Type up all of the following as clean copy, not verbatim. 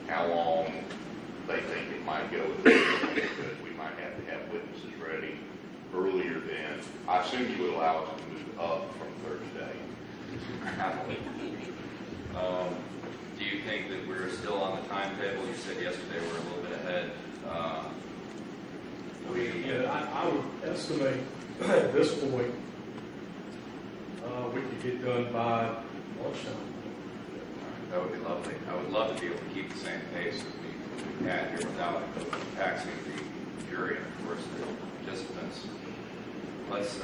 How long they think it might go with this, because we might have to have witnesses ready earlier than, I assume you would allow us to move up from Thursday. Do you think that we're still on the timetable? You said yesterday we're a little bit ahead. I would estimate at this point we could get done by lunchtime. That would be lovely. I would love to be able to keep the same pace that we had here without taxing the jury and, of course, the participants. Let's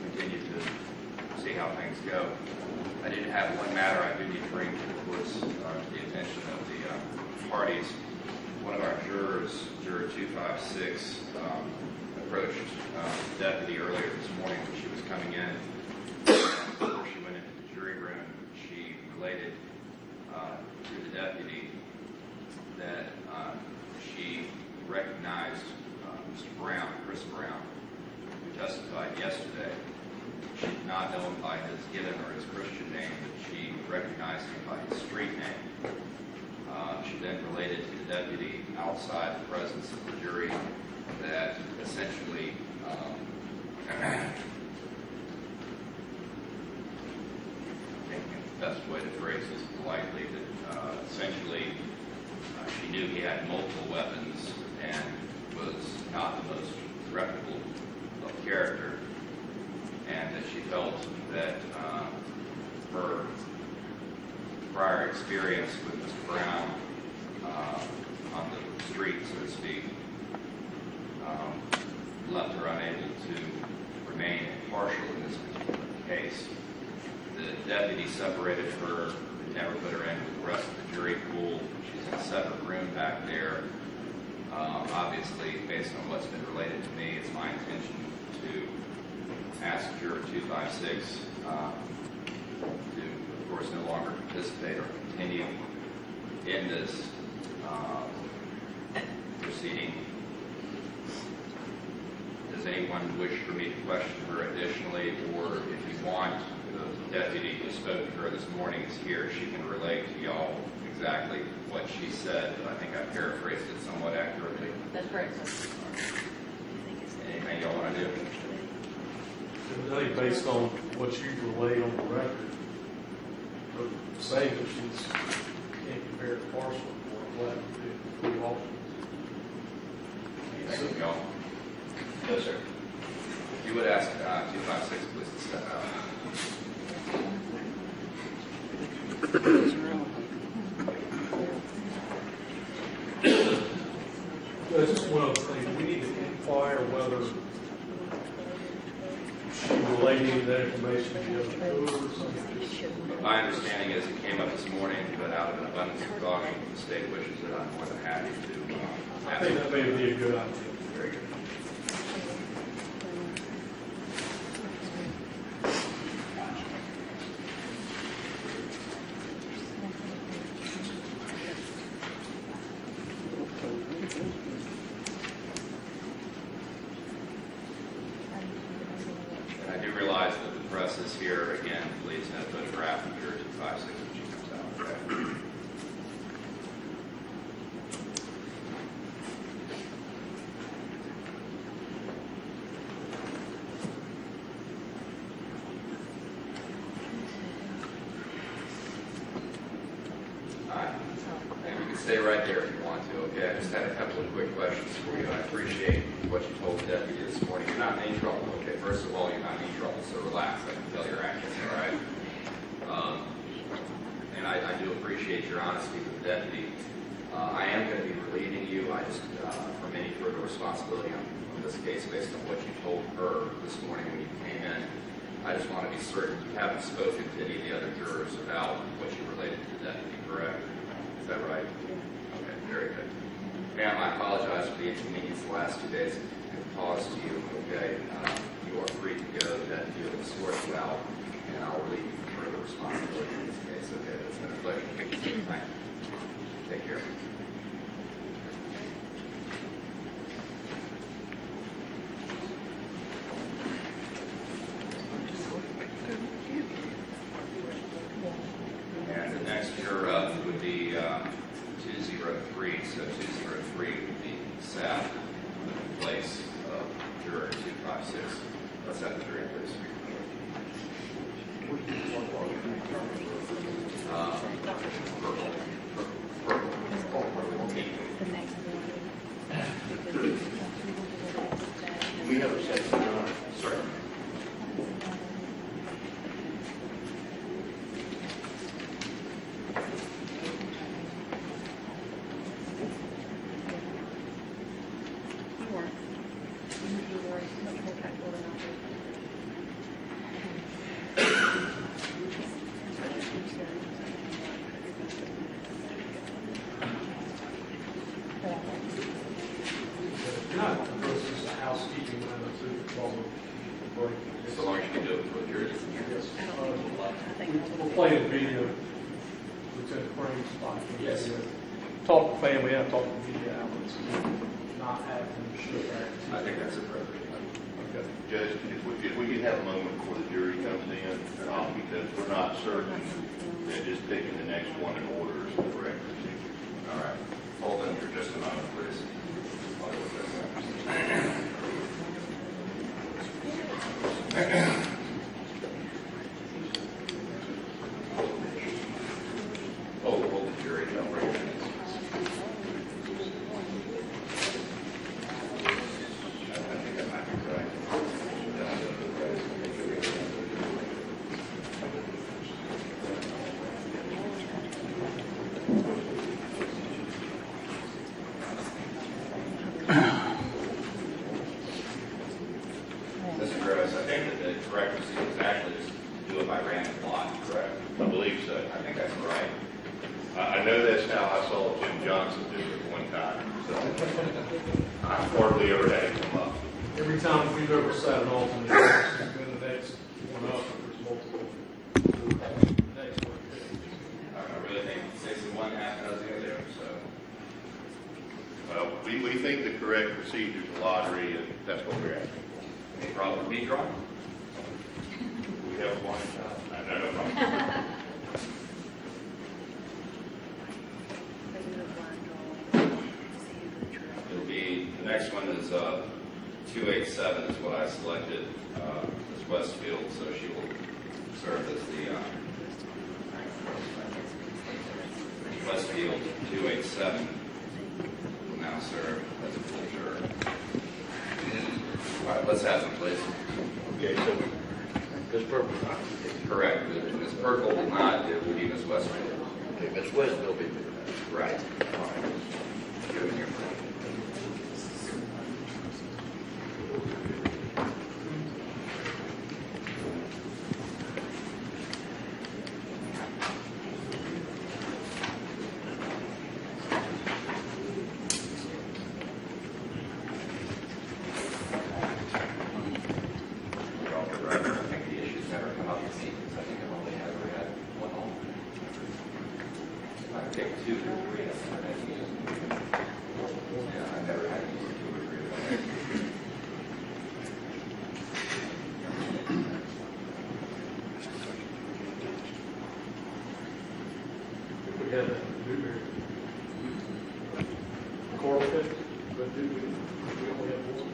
continue to see how things go. I did have one matter I do need to bring to the court's to the attention of the parties. One of our jurors, Juror 256, approached the deputy earlier this morning when she was coming in. Before she went into the jury room, she related to the deputy that she recognized Mr. Brown, Chris Brown, who testified yesterday. She did not know him by his given or his Christian name, but she recognized him by his street name. She then related to the deputy outside the presence of the jury that essentially the best way to phrase this politely, that essentially she knew he had multiple weapons and was not the most reputable of character, and that she felt that her prior experience with Mr. Brown on the street, so to speak, left her unable to remain impartial in this particular case. The deputy separated her, never put her in with the rest of the jury pool. She's in a separate room back there. Obviously, based on what's been related to me, it's my intention to ask Juror 256 to, of course, no longer participate or continue in this proceeding. Does anyone wish for me to question her additionally, or if you want, the deputy who spoke to her this morning is here. She can relate to y'all exactly what she said, but I think I paraphrased it somewhat accurately. That's correct, sir. Anything y'all want to do? Today, based on what you relayed on the record, saying that she's can't compare it partial, or what we all. Thank you, y'all. Yes, sir. If you would ask 256, please, to step out. Just one other thing. We need to inquire whether she relayed that information to the other jurors. My understanding is it came up this morning, but out of an abundance of caution, the state wishes it. I'm more than happy to I think that may be a good idea. Very good. And I do realize that the press is here. Again, please no photograph of your 256 when she comes out. Okay? Stay right there if you want to, okay? I just had a couple of quick questions for you. I appreciate what you told the deputy this morning. You're not in any trouble, okay? First of all, you're not in any trouble, so relax. appreciate your honesty with the deputy. I am going to be relieving you. I just, from any further responsibility on this case based on what you told her this morning when you came in. I just want to be certain you haven't spoken to any of the other jurors about what you related to the deputy, correct? Is that right? Okay, very good. Ma'am, I apologize for the inconvenience the last 2 days and caused to you. Okay, you are free to go. The deputy will sort you out, and I'll relieve you from further responsibility in this case. Okay, it's been a pleasure. Thank you. Take care. And the next juror up would be 203. So 203 would be Seth in place of juror 256. Let's have the jury, please. We have a second, Your Honor. Sir. This is a housekeeping matter too, while we're breaking. So long as you can do it for the jury. Yes. We'll play the video. Lieutenant Crane's spot. Yes. Talk to family and talk to media outlets. Not have them show that. I think that's appropriate. Okay. Judge, if we could have a moment before the jury comes in, because we're not certain that just picking the next one in order is the correct procedure. All right. Hold on for just a moment, please. I'll go with this. Hold the jury. Don't bring it in. I think that might be correct. Mr. Gross, I think that the correct procedure is actually just do it by random lot, correct? I believe so. I think that's right. I know that's how I saw Jim Johnson do it one time, so I've hardly ever had it come up. Every time we've ever sat an alternate, it's been the next one up, there's multiple. Next one. I really think 6 and 1 half does the other, so. Well, we think the correct procedure is a lottery, and that's what we're asking. Any problem with me drawing? We have one. No problem. It'll be, the next one is 287 is what I selected as Westfield, so she will serve as the Westfield 287 will now serve as a full juror. All right, let's have them, please. Okay, so Ms. Purple. Correct. Ms. Perkle will not, it will be Ms. Westfield. Okay, Ms. West will be there. Right. All right. Give it here. I think the issue's never come up with me, because I think I've only ever had one home. I pick 2 or 3. Yeah, I've never had 2 or 3. We had that in Newberry. Coral pit, but we only have one.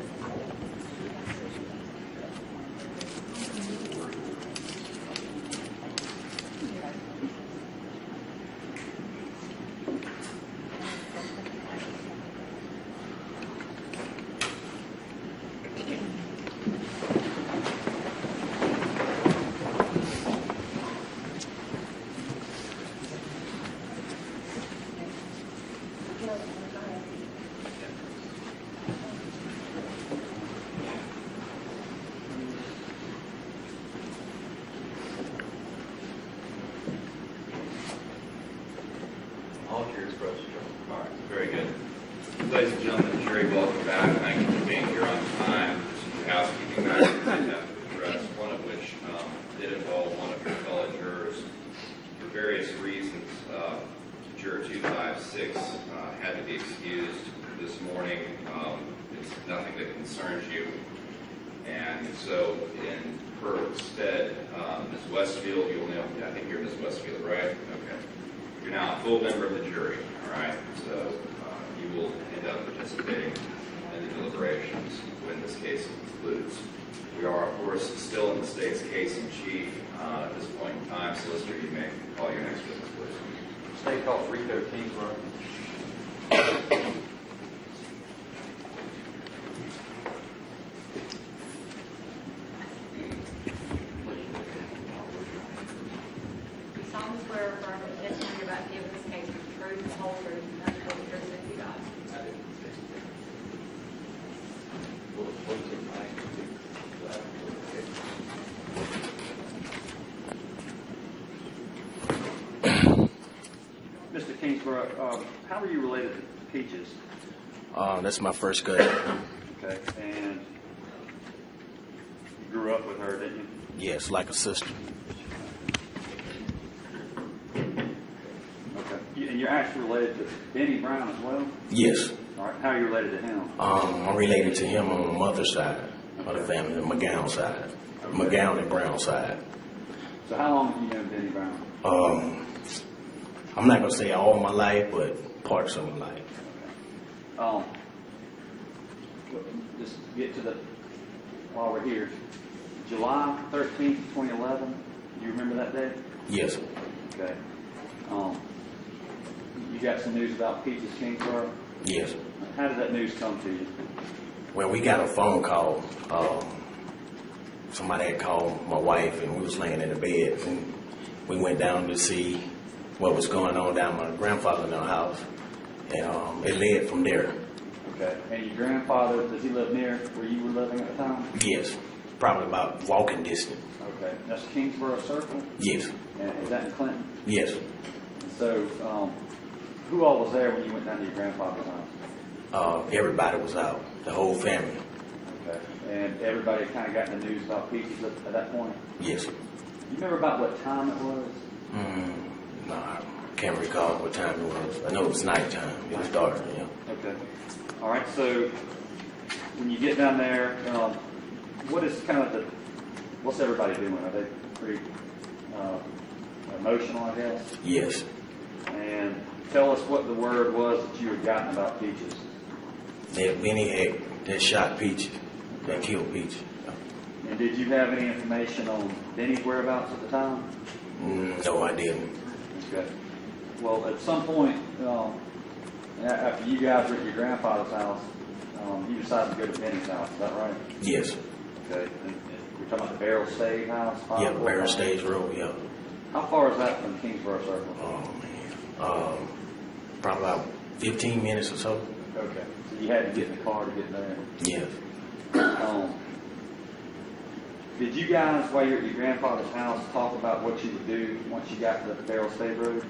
your expression. All right, very good. Ladies and gentlemen, jury, welcome back. Thank you for being here on time. Some housekeeping matters I have to address, one of which did involve one of your fellow jurors. For various reasons, juror 256 had to be excused this morning. It's nothing that concerns you. And so in her stead, Ms. Westfield, you'll know, I think you're Ms. Westfield, right? Okay. You're now a full member of the jury, all right? So you will end up participating in the deliberations when this case concludes. We are, of course, still in the state's case in chief at this point in time. Solicitor, you may call your next witness, please. State calls Rico Kingsborough. Solemnly swear or affirm that the testimony you're about to give in this case is the truth, the whole truth, and nothing but the truth that you got. Mr. Kingsborough, how are you related to Peaches? That's my first cousin. Okay, and you grew up with her, didn't you? Yes, like a sister. Okay. And you're actually related to Benny Brown as well? Yes. All right, how are you related to him? I'm related to him on the mother's side of the family, the McGowan side. McGowan and Brown side. So how long have you known Benny Brown? I'm not going to say all my life, but parts of my life. Okay. Just get to while we're here. July 13th, 2011, do you remember that day? Yes. Okay. You got some news about Peaches Kingsborough? Yes. How did that news come to you? Well, we got a phone call. Somebody had called my wife, and we was laying in the bed, and we went down to see what was going on down my grandfather's house, and it led from there. Okay. And your grandfather, does he live near where you were living at the time? Yes. Probably about walking distance. Okay. That's Kingsborough Circle? Yes. And is that in Clinton? Yes. And so, who all was there when you went down to your grandfather's house? Everybody was out, the whole family. Okay. And everybody kind of got the news about Peaches at that point? Yes. You remember about what time it was? No, I can't recall what time it was. I know it was nighttime. It was dark, yeah. Okay. All right. So when you get down there, what is kind of what's everybody doing? Are they pretty emotional, I guess? Yes. And tell us what the word was that you had gotten about Peaches. That Benny had shot Peaches, that killed Peaches. And did you have any information on Benny's whereabouts at the time? No, I didn't. Okay. Well, at some point, after you guys were at your grandfather's house, you decided to go to Benny's house. Is that right? Yes. Okay. And we're talking about the Barrel Stage house? Yeah, Barrel Stage Road, yeah. How far is that from Kingsborough Circle? Oh, man. Probably about 15 minutes or so. Okay. So you had to get in the car to get there. Yes. Did you guys, while you were at your grandfather's house, talk about what you would do once you got to the Barrel State Road?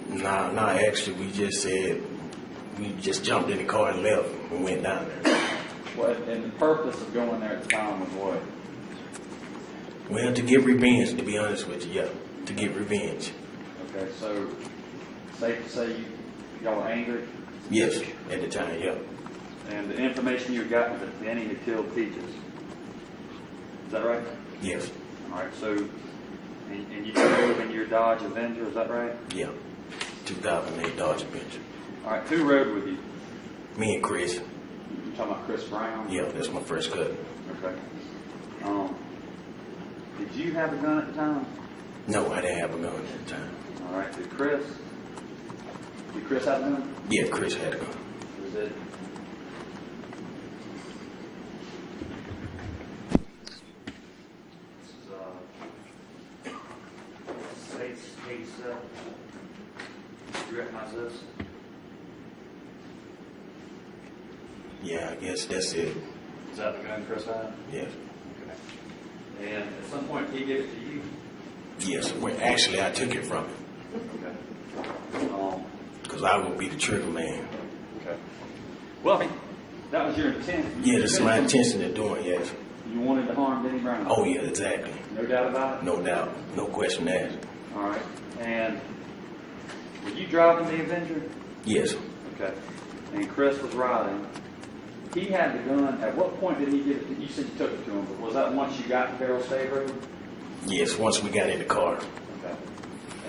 No, actually, we just said, we just jumped in the car and left and went down there. What, and the purpose of going there at the time was what? Well, to get revenge, to be honest with you, yeah, to get revenge. Okay, so safe to say y'all were angry? Yes, at the time, yeah. And the information you got was that Benny had killed Peaches. Is that right? Yes. All right, so, and you drove in your Dodge Avenger, is that right? Yeah. 2008 Dodge Avenger. All right, who rode with you? Me and Chris. You talking about Chris Brown? Yeah, that's my first cousin. Okay. Did you have a gun at the time? No, I didn't have a gun at the time. All right, did Chris have a gun? Yeah, Chris had a gun. Was it? This is State's case. You recognize this? Yeah, I guess that's it. Is that the gun Chris had? Yes. Okay. And at some point he gave it to you? Yes. Well, actually, I took it from him. Okay. Because I would be the trigger man. Okay. Well, I mean, that was your intent. Yeah, that's my intention of doing, yes. You wanted to harm Denny Brown? Oh, yeah, exactly. No doubt about it? No doubt. No question asked. All right. And were you driving the Avenger? Yes. Okay. And Chris was riding. He had the gun. At what point did he get it? You said you took it to him, but was that once you got to Barrel State Road? Yes, once we got in the car. Okay.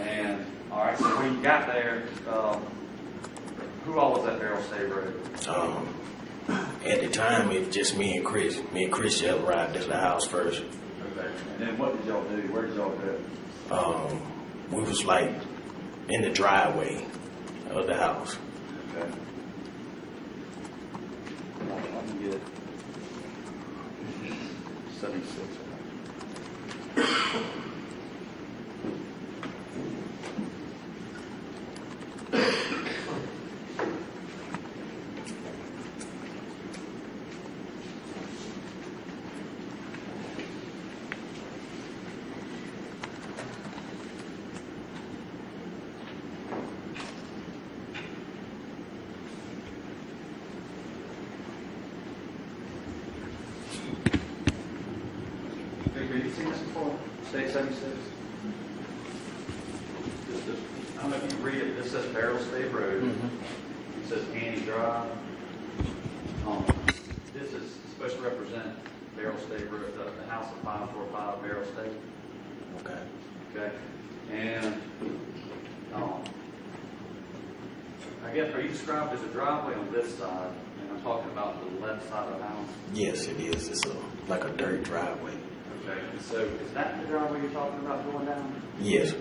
And, all right, so when you got there, who all was at Barrel State Road? At the time, it was just me and Chris. Me and Chris just arrived at the house first. Okay. And then what did y'all do? Where did y'all go? We was like in the driveway of the house. Okay. I can get 76. Have you seen this before? State 76? I don't know if you read it. This says Barrel State Road. It says Annie Drive. This is supposed to represent Barrel State Road, the house at 545 Barrel State. Okay. Okay. And I guess, are you described as a driveway on this side? And I'm talking about the left side of the house. Yes, it is. It's like a dirt driveway. Okay. So is that the driveway you're talking about going down? Yes.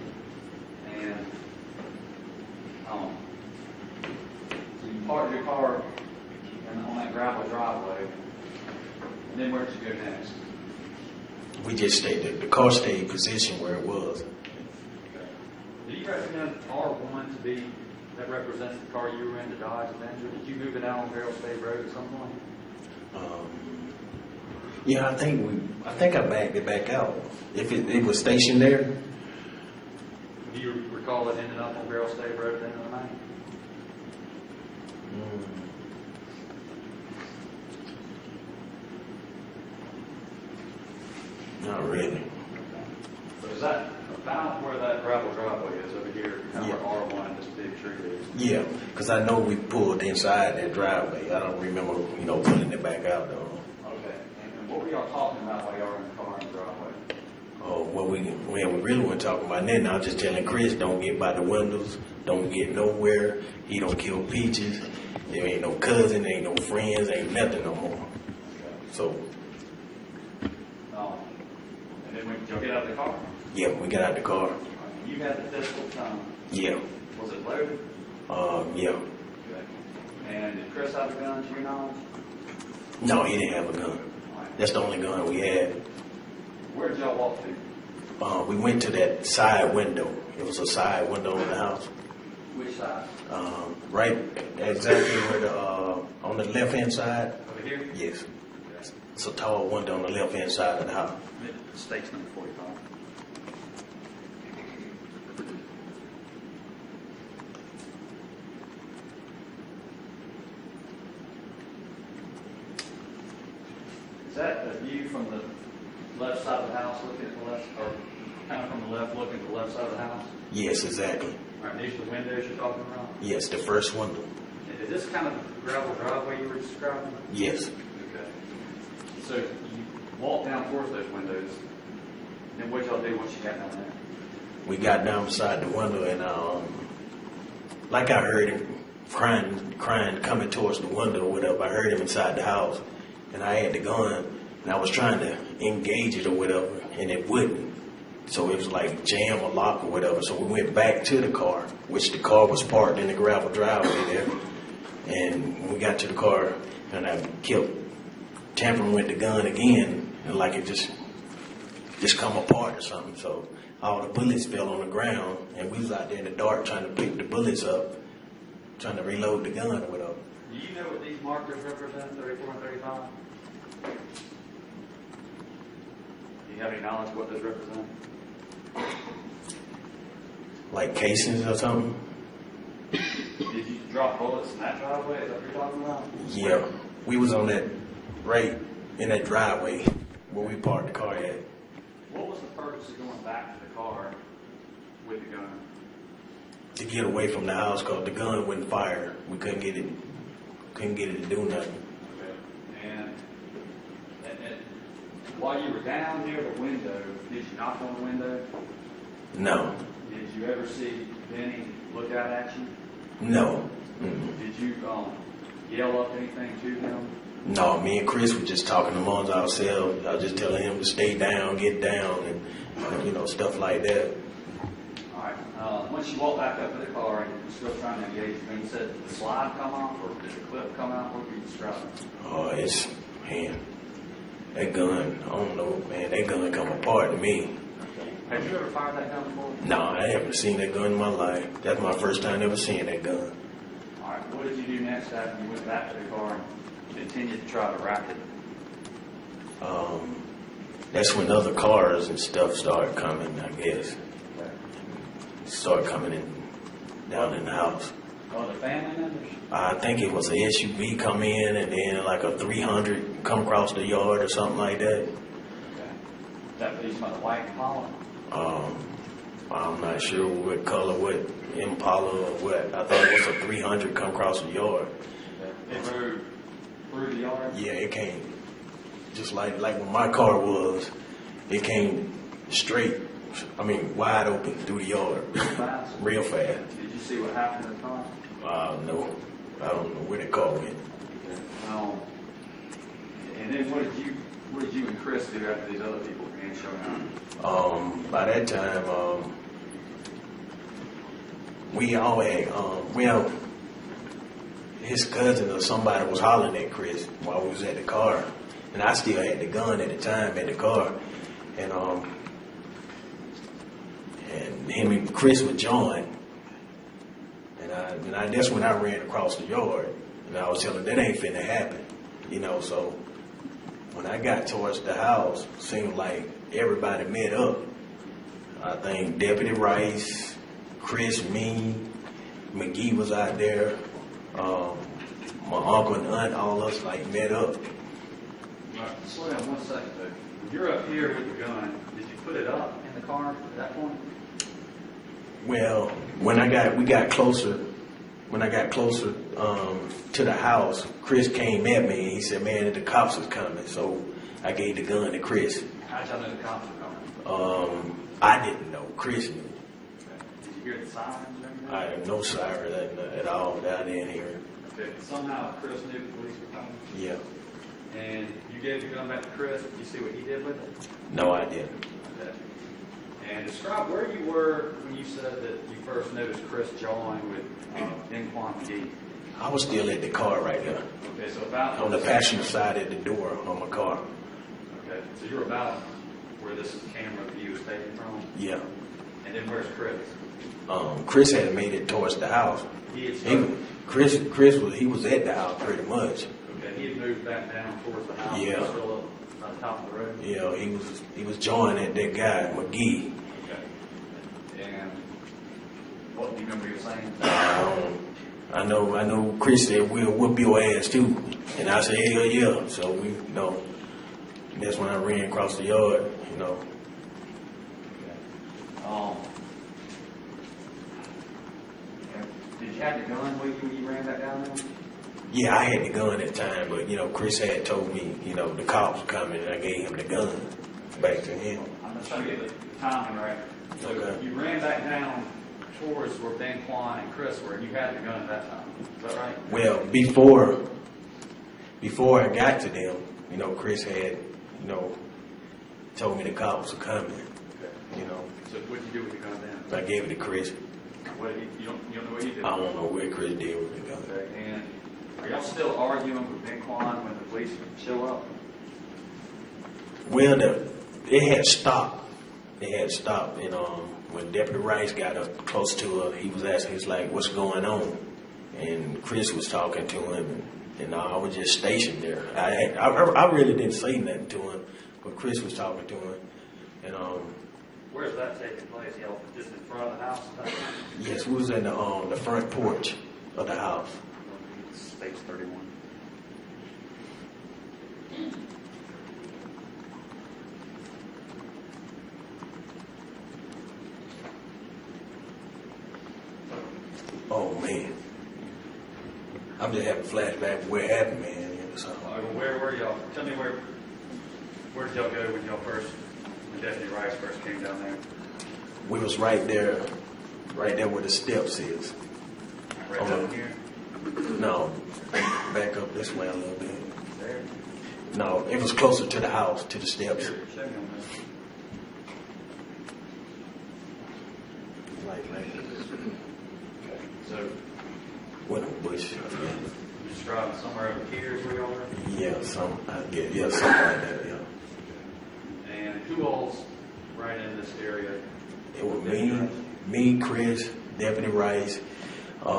And so you parked your car on that gravel driveway, and then where did you go next? We just stayed. The car stayed positioned where it was. Okay. Do you recommend R1 to be that represents the car you were in, the Dodge Avenger? Did you move it out on Barrel State Road at some point? Yeah, I think I backed it back out. If it was stationed there. Do you recall it ending up on Barrel State Road at the end of the night? Not really. So is that about where that gravel driveway is over here, kind of Yeah. where R1 and this big tree is? Yeah, because I know we pulled inside that driveway. I don't remember, pulling it back out though. Okay. And what were y'all talking about while y'all were in the car in the driveway? Oh, well, we really weren't talking about nothing. I was just telling Chris, don't get by the windows, don't get nowhere. He don't kill peaches. There ain't no cousin, ain't no friends, ain't nothing no more. So, And then when y'all get out of the car? yeah, we got out the car. You had the pistol. Yeah, Was it loaded? yeah. Okay. And did Chris have a gun to your knowledge? No, he didn't have a gun. That's the only gun we had. Where did y'all walk to? We went to that side window. It was a side window in the house. Which side? Right exactly where on the left-hand side. Over here? Yes. It's a tall window on the left-hand side of the house. State's number 45. Is that a view from the left side of the house looking at the left, or kind of from the left looking at the left side of the house? Yes, exactly. All right, these are the windows you're talking about? Yes, the first window. And is this kind of the gravel driveway you were describing? Yes. Okay. So you walked down towards those windows, and then what y'all do once you got down there? We got down beside the window and like I heard him crying coming towards the window or whatever. I heard him inside the house and I had the gun and I was trying to engage it or whatever and it wouldn't. So it was like jam or lock or whatever. So we went back to the car, which the car was parked in the gravel driveway there. And when we got to the car and I kept tampering with the gun again and like it just come apart or something. So all the bullets fell on the ground, and we was out there in the dark trying to pick the bullets up, trying to reload the gun or whatever. Do you know what these markers represent, 34 and 35? Do you have any knowledge of what those represent? like casings or something. Did you drop bullets in that driveway? Is that what you're talking about? Yeah, we was on that, right in that driveway where we parked the car at. What was the purpose of going back to the car with the gun? To get away from the house because the gun wouldn't fire. We couldn't get it to do nothing. Okay. And while you were down near the window, did you knock on the window? No, Did you ever see Benny look out at you? no. Mm-mm. Did you yell up anything to him? No, me and Chris were just talking amongst ourselves. I was just telling him to stay down, get down, and stuff like that. All right. Once you walked back up to the car and you're still trying to engage him, you said did the slide come off or did the clip come out? What would you describe it? Oh, man, that gun, I don't know, man, that gun come apart to me. Have you ever fired that gun before? No, I haven't seen that gun in my life. That's my first time ever seeing that gun. All right. What did you do next after you went back to the car and continued to try to rack it? That's when other cars and stuff started coming, I guess. Started coming in down in the house. Other family members? I think it was an SUV come in and then like a 300 come across the yard or something like that. Okay. Is that what he's about the white Impala? I'm not sure what color, what Impala or what. I thought it was a 300 come across the yard. It rode through the yard? Yeah, it came just like when my car was. It came straight, wide open through the yard. Fast? Real fast. Did you see what happened to the car? No, I don't know where the car went. And then what did you and Chris do after these other people began showing up? By that time, we all had, his cousin or somebody was hollering at Chris while we was at the car. And I still had the gun at the time at the car. And him and Chris would join. And that's when I ran across the yard. And I was telling him, that ain't finna happen. So when I got towards the house, seemed like everybody met up. I think Deputy Rice, Chris, me, McGee was out there. My uncle and aunt, all us met up. All right, slow down 1 second, though. When you're up here with the gun, did you put it up in the car at that point? Well, when we got closer to the house, Chris came at me and he said, "Man, the cops is coming." So I gave the gun to Chris. How'd y'all know the cops were coming? I didn't know. Chris knew. Okay. Did you hear the sirens or anything? I had no siren at all. I didn't hear it. Okay. Somehow Chris knew the police were coming? Yeah. And you gave the gun back to Chris. Did you see what he did with it? No, I didn't. Okay. And describe where you were when you said that you first noticed Chris join with Benquan McGee. I was still at the car right there. Okay, so about On the passenger side at the door on my car. Okay, so you're about where this camera view is taken from? Yeah. And then where's Chris? Chris had made it towards the house. Chris was at the house pretty much. Okay, he had moved back down towards the house. Yeah. Still up on the top of the road. Yeah, he was joining that guy McGee. Okay. And what do you remember you were saying? I know. Chris said we'll whoop your ass too, and I said hell yeah. So that's when I ran across the yard. Did you have the gun with you when you ran back down there? Yeah, I had the gun at the time, but Chris had told me the cops were coming, and I gave him the gun back to him. I'm just trying to get the timing right. So Okay. you ran back down towards where Benquan and Chris were, and you had the gun at that time. Is that right? Well, before I got to them, Chris had told me the cops were coming. So what did you do with the gun then? I gave it to Chris. What did you don't know what he did? I don't know what Chris did with the gun. Okay, and are y'all still arguing with Benquan when the police show up? Well, it had stopped. It had stopped, and when Deputy Rice got up close to her, he was asking, he's like, "What's going on?" And Chris was talking to him, and I was just stationed there. I really didn't say nothing to him, but Chris was talking to him, and Where's that taking place? Y'all just in front of the house? Yes, we was in the front porch of the house. Space 31. Oh man, I'm just having flashback of where it happened, man. So, Where were y'all? Tell me where did y'all go when y'all first, when Deputy Rice first came down there? we was right there where the steps is. Right down here? No, back up this way a little bit. There? No, it was closer to the house, to the steps. Here, show me on this. Like Okay. So, with a bush. you just driving somewhere over here is where y'all were? Yeah, something like that. Yeah. And who all's right in this area? It was me, Chris, Deputy Rice, my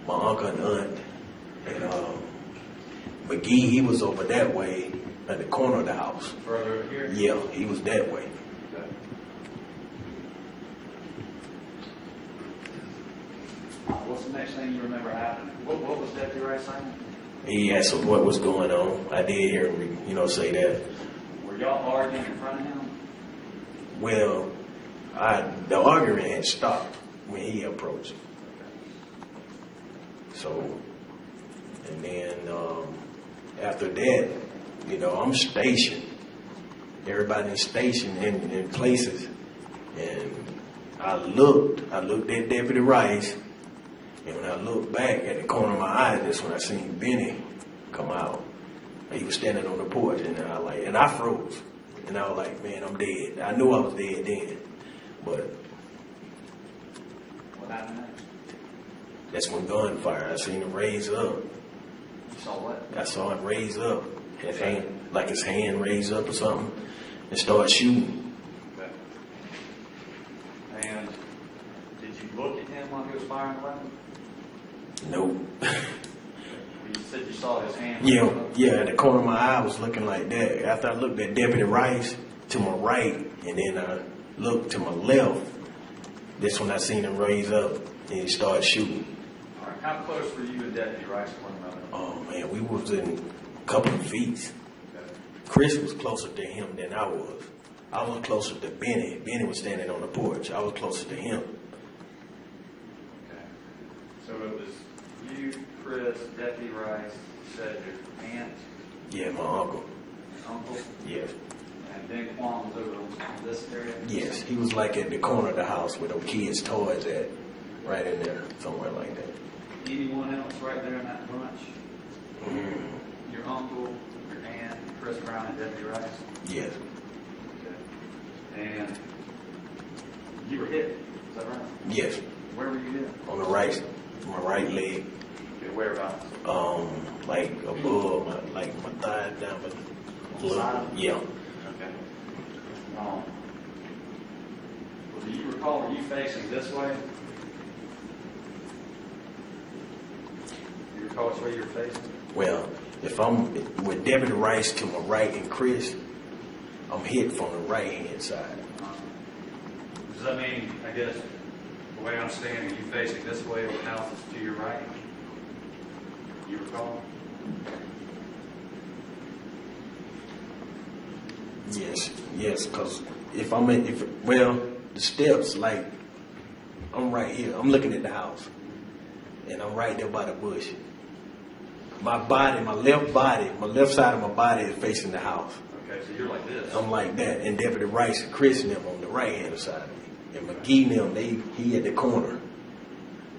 uncle and aunt, and McGee. He was over that way at the corner of the house. Further over here? Yeah, he was that way. Okay. What's the next thing you remember happening? What was Deputy Rice saying? He asked us what was going on. I did hear him, say that. Were y'all arguing in front of him? Well, the argument had stopped when he approached. So, and then after that, I'm stationed. Everybody's stationed in places, and I looked at Deputy Rice, and when I looked back at the corner of my eye, that's when I seen Benny come out. He was standing on the porch, and I froze, and I was like, man, I'm dead. I knew I was dead then, but What happened next? that's when gunfire. I seen him raise up. You saw what? I saw him raise up, his hand raised up or something, and start shooting. Okay. And did you look at him while he was firing the weapon? Nope. You said you saw his hand. Yeah, at the corner of my eye was looking like that. After I looked at Deputy Rice to my right, and then I looked to my left, that's when I seen him raise up and he started shooting. All right. How close were you and Deputy Rice to one another? Oh man, we was in a couple of feet. Okay. Chris was closer to him than I was. I was closer to Benny. Benny was standing on the porch. I was closer to him. Okay. So it was you, Chris, Deputy Rice, you said your aunt, Yeah, my uncle. uncle, Yeah. and Benquan was over on this area? Yes, he was like at the corner of the house where those kids' toys at. Right in there, somewhere like that. Anyone else right there in that bunch? Mm, Your uncle, your aunt, Chris Brown, and Deputy Rice? yes, Okay. And you were hit, is that right? yes. Where were you hit? On the right, my right leg, Okay, whereabouts? like above, my thigh down, but Side? yeah. Okay. Well, do you recall, were you facing this way? Do you recall which way you were facing? Well, if I'm with Deputy Rice to my right and Chris, I'm hit from the right hand side. Does that mean, I guess, the way I'm standing, you facing this way, the house is to your right? You recall? Yes, because the steps, like, I'm right here. I'm looking at the house, and I'm right there by the bush. My left side of my body is facing the house. Okay, so you're like this. I'm like that, and Deputy Rice and Chris and them on the right hand side of me, and McGee and them, he at the corner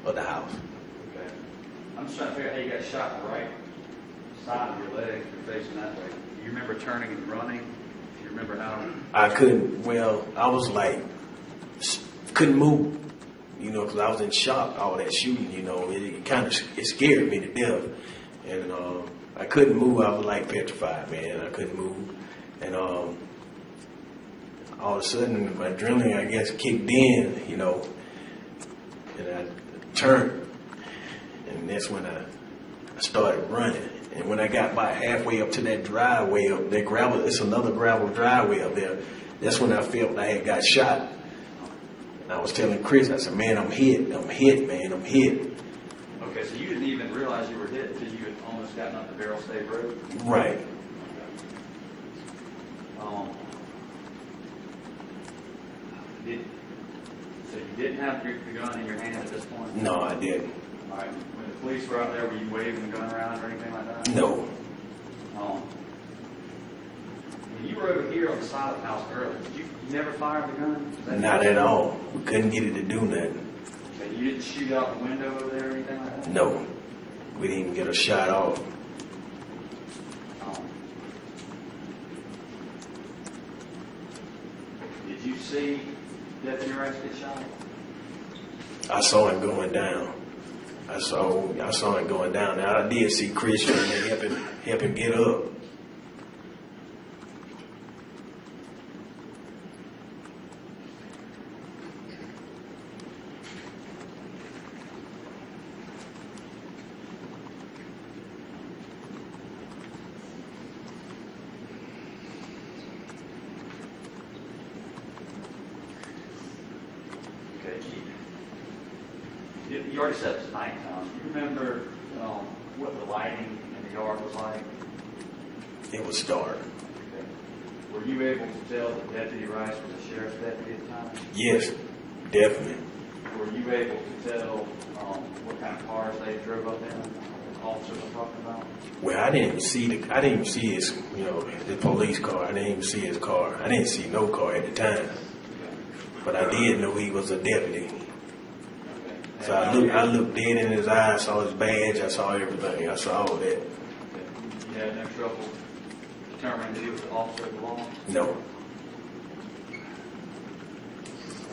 of the house. Okay. I'm just trying to figure out how you got shot in the right side of your leg. You're facing that way. Do you remember turning and running? Do you remember how? I couldn't. Well, I was like, couldn't move, because I was in shock. All that shooting, it scared me to death, and I couldn't move. I was like petrified, man. I couldn't move, and all of a sudden, my adrenaline, I guess, kicked in, and I turned, and that's when I started running. And when I got about halfway up to that driveway up there, it's another gravel driveway up there. That's when I felt I had got shot. And I was telling Chris, I said, man, I'm hit, man, I'm hit. Okay, so you didn't even realize you were hit until you had almost gotten up the Barrel State Road? Right. So you didn't have the gun in your hand at this point? No, I didn't. All right. When the police were out there, were you waving the gun around or anything like that? No. When you were over here on the side of the house earlier, you never fired the gun? Not at all. We couldn't get it to do nothing. Okay, you didn't shoot out the window over there or anything like that? No. We didn't even get a shot off. Did you see Deputy Rice get shot? I saw him going down. I saw him going down. Now I did see Chris trying to help him get up. You already said it's nighttime. Do you remember what the lighting in the yard was like? It was dark. Okay. Were you able to tell that Deputy Rice was a sheriff's deputy at the time? Yes, definitely. Were you able to tell what kind of cars they drove up in? Officers I'm talking about? Well, I didn't even see his, the police car. I didn't even see his car. I didn't see no car at the time. But I did know he was a deputy. So I looked dead in his eyes, saw his badge, I saw everything. I saw all that. You had no trouble determining that he was an officer of the law? No.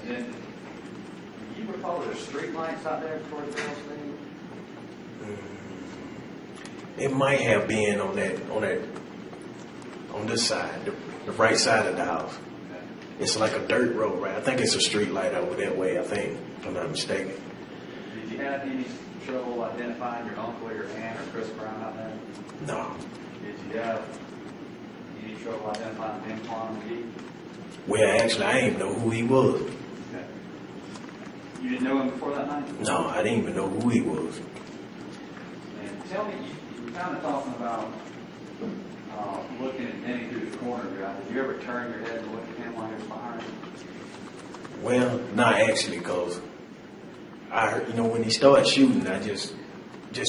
And then, do you recall there's street lights out there towards the Barrel State? It might have been on this side, the right side of the house. Okay. It's like a dirt road, right? I think it's a street light over that way, I think, if I'm not mistaken. Did you have any trouble identifying your uncle or your aunt or Chris Brown out there? No. Did you have any trouble identifying Benquan McGee? Well, actually, I didn't know who he was. Okay. You didn't know him before that night? No, I didn't even know who he was. And tell me, you were kind of talking about looking at Denny through the corner of your eye. Did you ever turn your head and look at him while he was behind you? Well, not actually, because I heard, when he started shooting, I just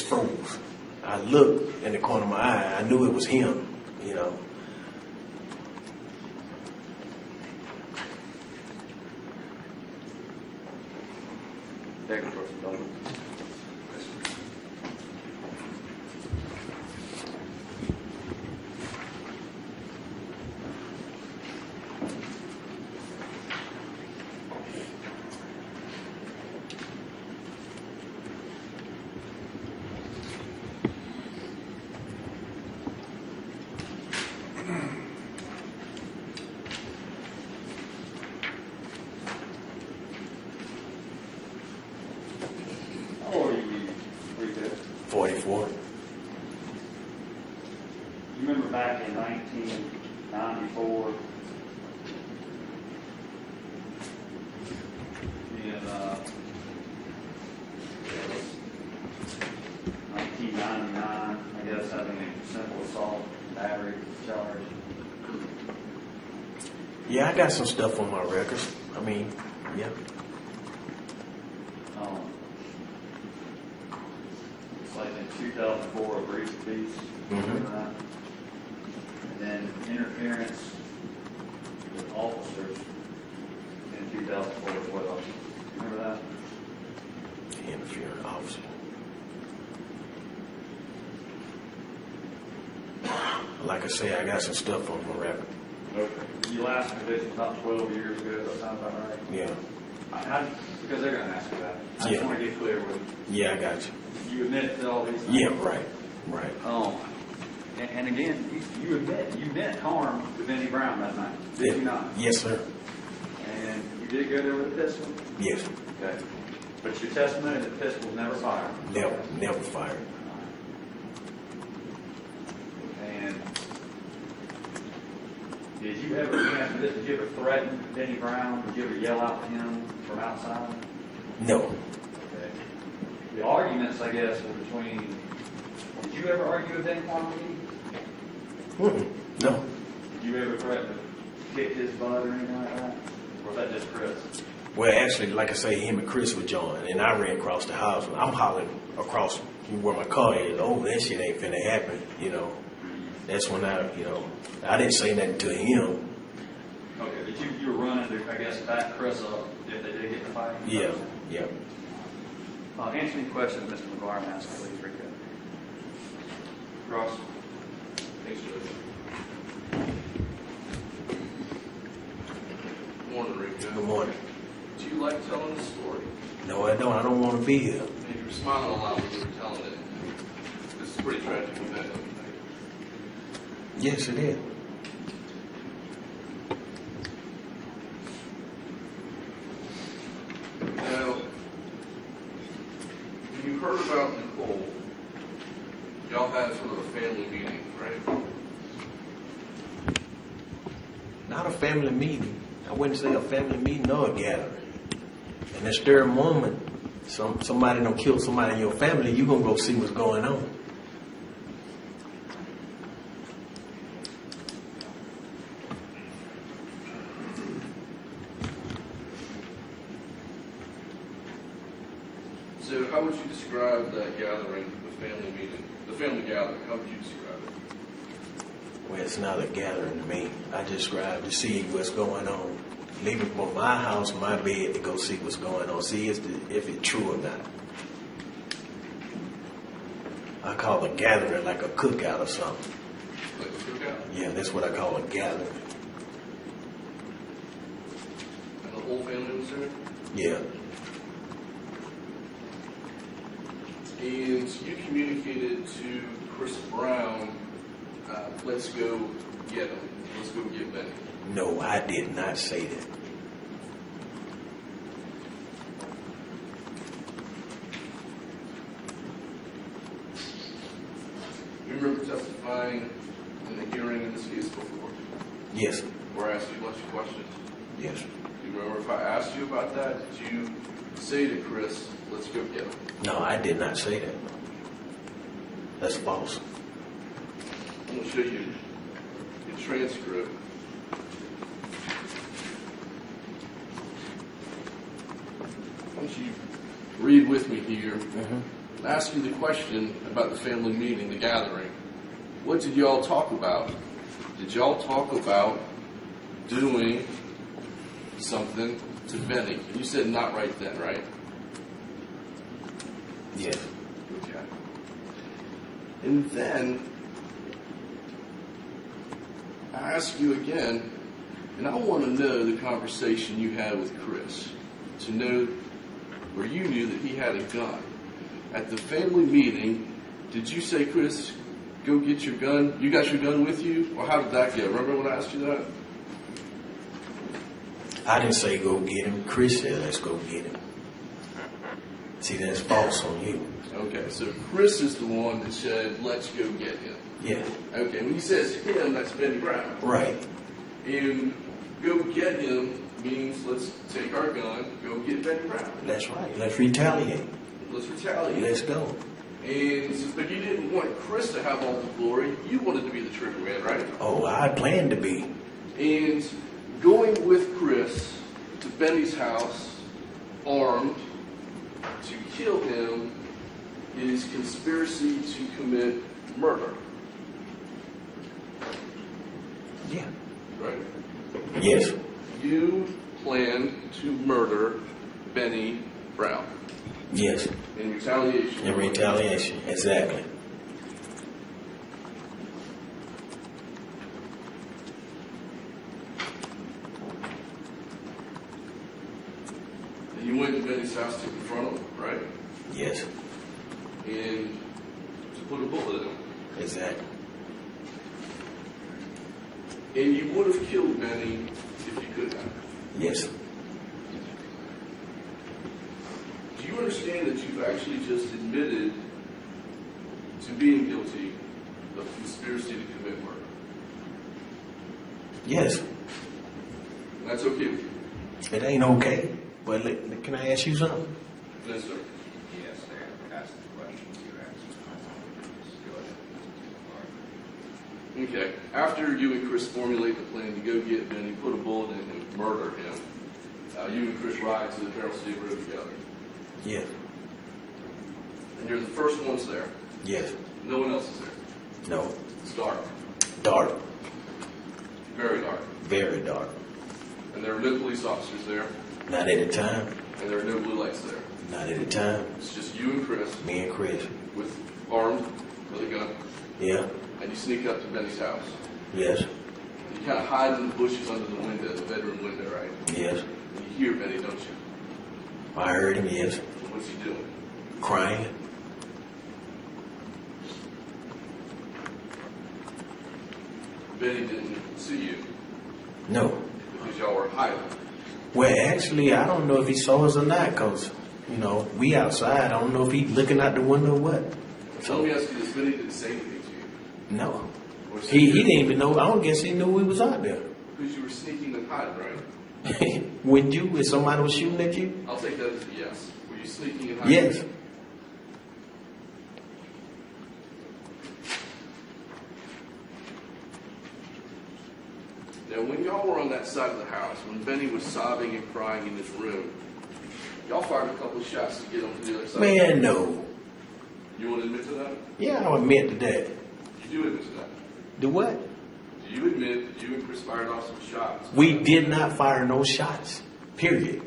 froze. I looked in the corner of my eye. I knew it was him, Thank you, First Sergeant. How old are you, Rico? 44. You remember back in 1994, in 1999, I guess, having a simple assault battery charge. Yeah, I got some stuff on my records. Yeah. It's like in 2004, a brief piece. And then interference with officers in 2004 as well. Remember that? Interfering officer. Like I say, I got some stuff on my record. Okay. Your last conviction about 12 years ago, does that sound about right? Yeah. Because they're going to ask you that. I just want to get clear with you. Yeah, I got you. You admit to all these things? Yeah, right. And again, you admit you meant harm to Benny Brown that night, did you not? Yes, sir. And you did go there with a pistol? Yes. Okay. But your testimony that the pistol was never fired? Never fired. And did you ever have did you ever threaten Benny Brown? Did you ever yell out to him from outside? No. Okay. The arguments, I guess, were between, did you ever argue with Benquan? No. Did you ever threaten to kick his butt or anything like that? Or was that just Chris? Well, actually, like I say, him and Chris were joined, and I ran across the house. I'm hollering across where my car is. Oh, that shit ain't finna happen, you know. That's when I didn't say nothing to him. Okay, but you were running to, I guess, back Chris up if they did get in the fight? Yeah, yeah. Answer any questions Mr. McGuire asked, please, Rico. Ross? Thanks, Judge. Morning, Rico. Good morning. Do you like telling the story? No, I don't. I don't want to be here. And you were smiling a lot when you were telling it. This is a pretty tragic event, don't you think? Yes, it is. Now, when you heard about Nicole, y'all had sort of a family meeting, right? Not a family meeting. I wouldn't say a family meeting or a gathering. And at a moment, somebody done killed somebody in your family, you gonna go see what's going on. So how would you describe that gathering, the family meeting, the family gathering? How would you describe it? Well, it's not a gathering to me. I describe to see what's going on. Leaving from my house, my bed, to go see what's going on. See if it's true or not. I call a gathering like a cookout or something. Like a cookout? Yeah, that's what I call a gathering. And the whole family was there? Yeah. And you communicated to Chris Brown, let's go get him. Let's go get Benny. No, I did not say that. You remember testifying in the hearing in this case before? Yes. Where I asked you a bunch of questions? Yes. Do you remember if I asked you about that, did you say to Chris, let's go get him? No, I did not say that. That's false. I'm going to show you the transcript. Why don't you read with me here and ask you the question about the family meeting, the gathering. What did y'all talk about? Did y'all talk about doing something to Benny? You said not right then, right? Yes. Okay. And then I ask you again, and I want to know the conversation you had with Chris, to know where you knew that he had a gun. At the family meeting, did you say, Chris, go get your gun? You got your gun with you? Or how did that go? Remember when I asked you that? I didn't say go get him. Chris said let's go get him. See, that's false on you. Okay, so Chris is the one that said, let's go get him. Yeah. Okay, when he says him, that's Benny Brown. Right. And go get him means let's take our gun, go get Benny Brown. That's right. Let's retaliate. Let's retaliate. Let's go. And but you didn't want Chris to have all the glory. You wanted to be the trigger man, right? Oh, I planned to be. And going with Chris to Benny's house, armed, to kill him, is conspiracy to commit murder. Yeah. Right? Yes. You planned to murder Benny Brown. Yes. In retaliation. In retaliation. Exactly. And you went to Benny's house to confront him, right? Yes. And to put a bullet in him. Exactly. And you would have killed Benny if you could have. Yes. Do you understand that you've actually just admitted to being guilty of conspiracy to commit murder? Yes. That's okay with you? It ain't okay. But can I ask you something? No, sir. Yes, they asked the questions you asked. Go ahead. Okay. After you and Chris formulate the plan to go get Benny, put a bullet in him, murder him, you and Chris ride to the Barrel City Road together. Yes. And you're the first ones there. Yes. No one else is there. No. It's dark. Dark. Very dark. Very dark. And there are no police officers there. Not at the time. And there are no blue lights there. Not at the time. It's just you and Chris. Me and Chris. With armed with a gun. Yeah. And you sneak up to Benny's house. Yes. You kind of hide in the bushes under the window, the bedroom window, right? Yes. And you hear Benny, don't you? I heard him, yes. What's he doing? Crying. Benny didn't see you No. because y'all were hiding. Well, actually, I don't know if he saw us or not, because, we outside. I don't know if he looking out the window or what. So let me ask you this, Benny didn't say anything to you. No. Or say He anything didn't even know. I don't guess he knew we was out there. because you were sneaking and hiding, right? When if somebody was shooting at you? I'll take that as a yes. Were you sneaking and hiding? Yes. Now, when y'all were on that side of the house, when Benny was sobbing and crying in his room, y'all fired a couple of shots to get him to the other side. Man, no. You want to admit to that? Yeah, I'll admit to that. You do admit to that. The what? Do you admit that you and Chris fired off some shots? We did not fire no shots. Period.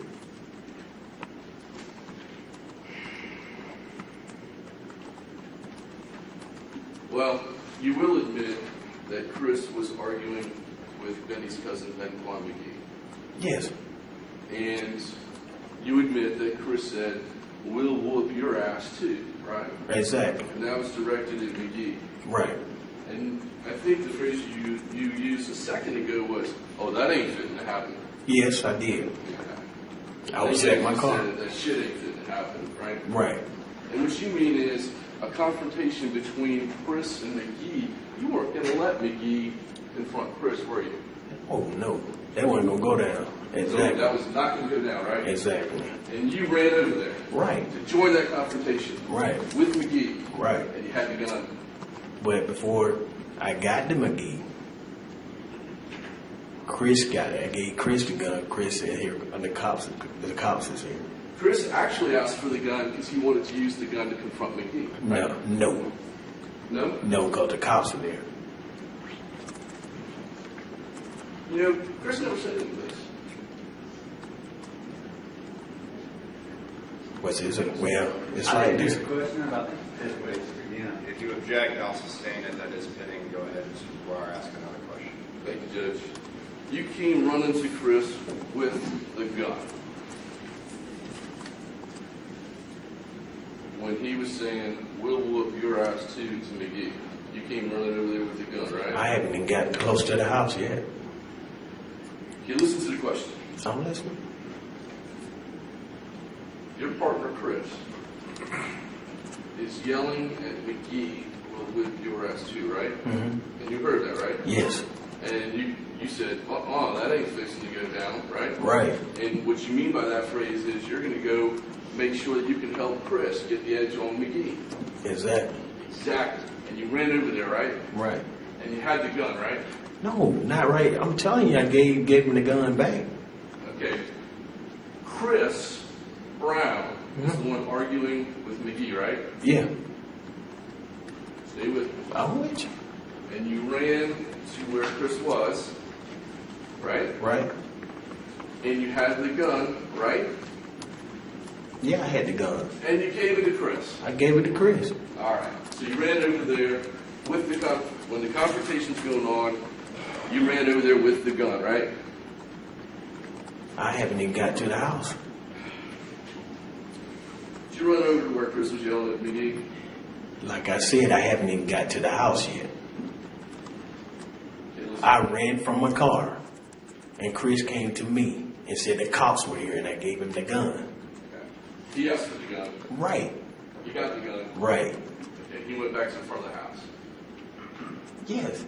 Well, you will admit that Chris was arguing with Benny's cousin, Benquan McGee. Yes. And you admit that Chris said, "We'll whoop your ass too," right? Exactly. And that was directed at McGee. Right. And I think the phrase you used a second ago was, "Oh, that ain't fitting to happen." Yes, I did. Yeah. I was at my car. Said that shit ain't fitting to happen, right? Right. And what you mean is a confrontation between Chris and McGee. You weren't going to let McGee confront Chris, were you? Oh, no. That wasn't going to go down. So Exactly. that was not going to go down, right? Exactly. And you ran over there Right. to join that confrontation Right. with McGee. Right. And you had the gun. But before I got to McGee, Chris got it. I gave Chris the gun. Chris said, "Here, the cops is here." Chris actually asked for the gun because he wanted to use the gun to confront McGee. No, no, No? no, because the cops are there. You know, Chris never said any of this. What's his? Well, it's I like didn't this. hear the question about this. Wait, again. If you object, I'll sustain it. That is pending. Go ahead, Mr. McGuire, ask another question. Thank you, Judge. You came running to Chris with the gun. When he was saying, "We'll whoop your ass too," to McGee, you came running over there with the gun, right? I haven't even gotten close to the house yet. Okay, listen to the question. I'm listening. Your partner, Chris, is yelling at McGee, "We'll whip your ass too," right? Mm-hmm. And you heard that, right? Yes. And you said, that ain't fixing to go down, right? Right. And what you mean by that phrase is you're going to go make sure that you can help Chris get the edge on McGee. Exactly. Exactly. And you ran over there, right? Right. And you had the gun, right? No, not right. I'm telling you, I gave him the gun back. Okay. Chris Brown is the one arguing with McGee, right? Yeah. Stay with me. I'm with you. And you ran to where Chris was, right? Right. And you had the gun, right? Yeah, I had the gun. And you gave it to Chris. I gave it to Chris. All right. So you ran over there with the gun. When the confrontation's going on, you ran over there with the gun, right? I haven't even got to the house. Did you run over to where Chris was yelling at McGee? Like I said, I haven't even got to the house yet. Okay, listen. I ran from my car, and Chris came to me and said the cops were here, and I gave him the gun. Okay. He asked for the gun. Right. You got the gun. Right. Okay. He went back to the front of the house. Yes.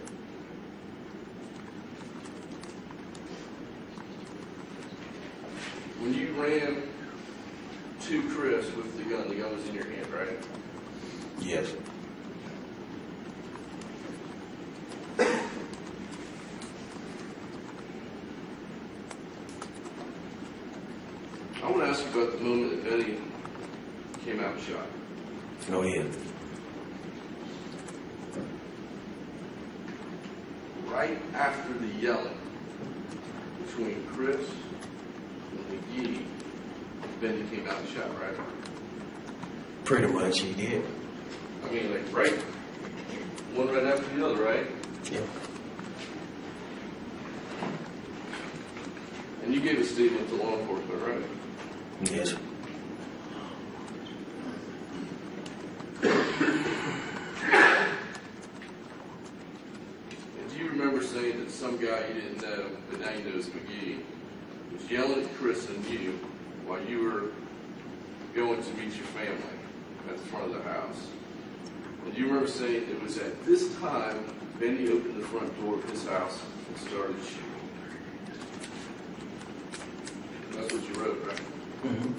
when you ran to Chris with the gun was in your hand, right? Yes. I want to ask you about the moment that Benny came out and shot. Go ahead. Right after the yelling between Chris and McGee, Benny came out and shot, right? Pretty much he did. I mean, like, right? One right after the other, right? Yeah. And you gave a statement to law enforcement, right? Yes. And do you remember saying that some guy you didn't know, but now you know is McGee, was yelling at Chris and you while you were going to meet your family at the front of the house? And do you remember saying it was at this time Benny opened the front door of his house and started shooting? That's what you wrote, right? Mm-hmm.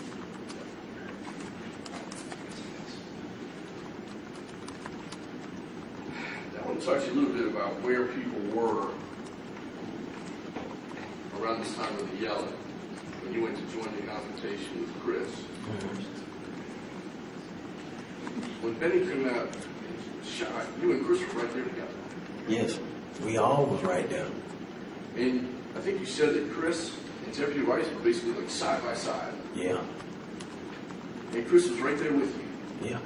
I want to talk to you a little bit about where people were around this time of the yelling when you went to join the confrontation with Chris. Mm-hmm. When Benny came out and shot, you and Chris were right there together. Yes. We all was right there. And I think you said that Chris and Deputy Rice were basically like side by side. Yeah. And Chris was right there with you. Yeah.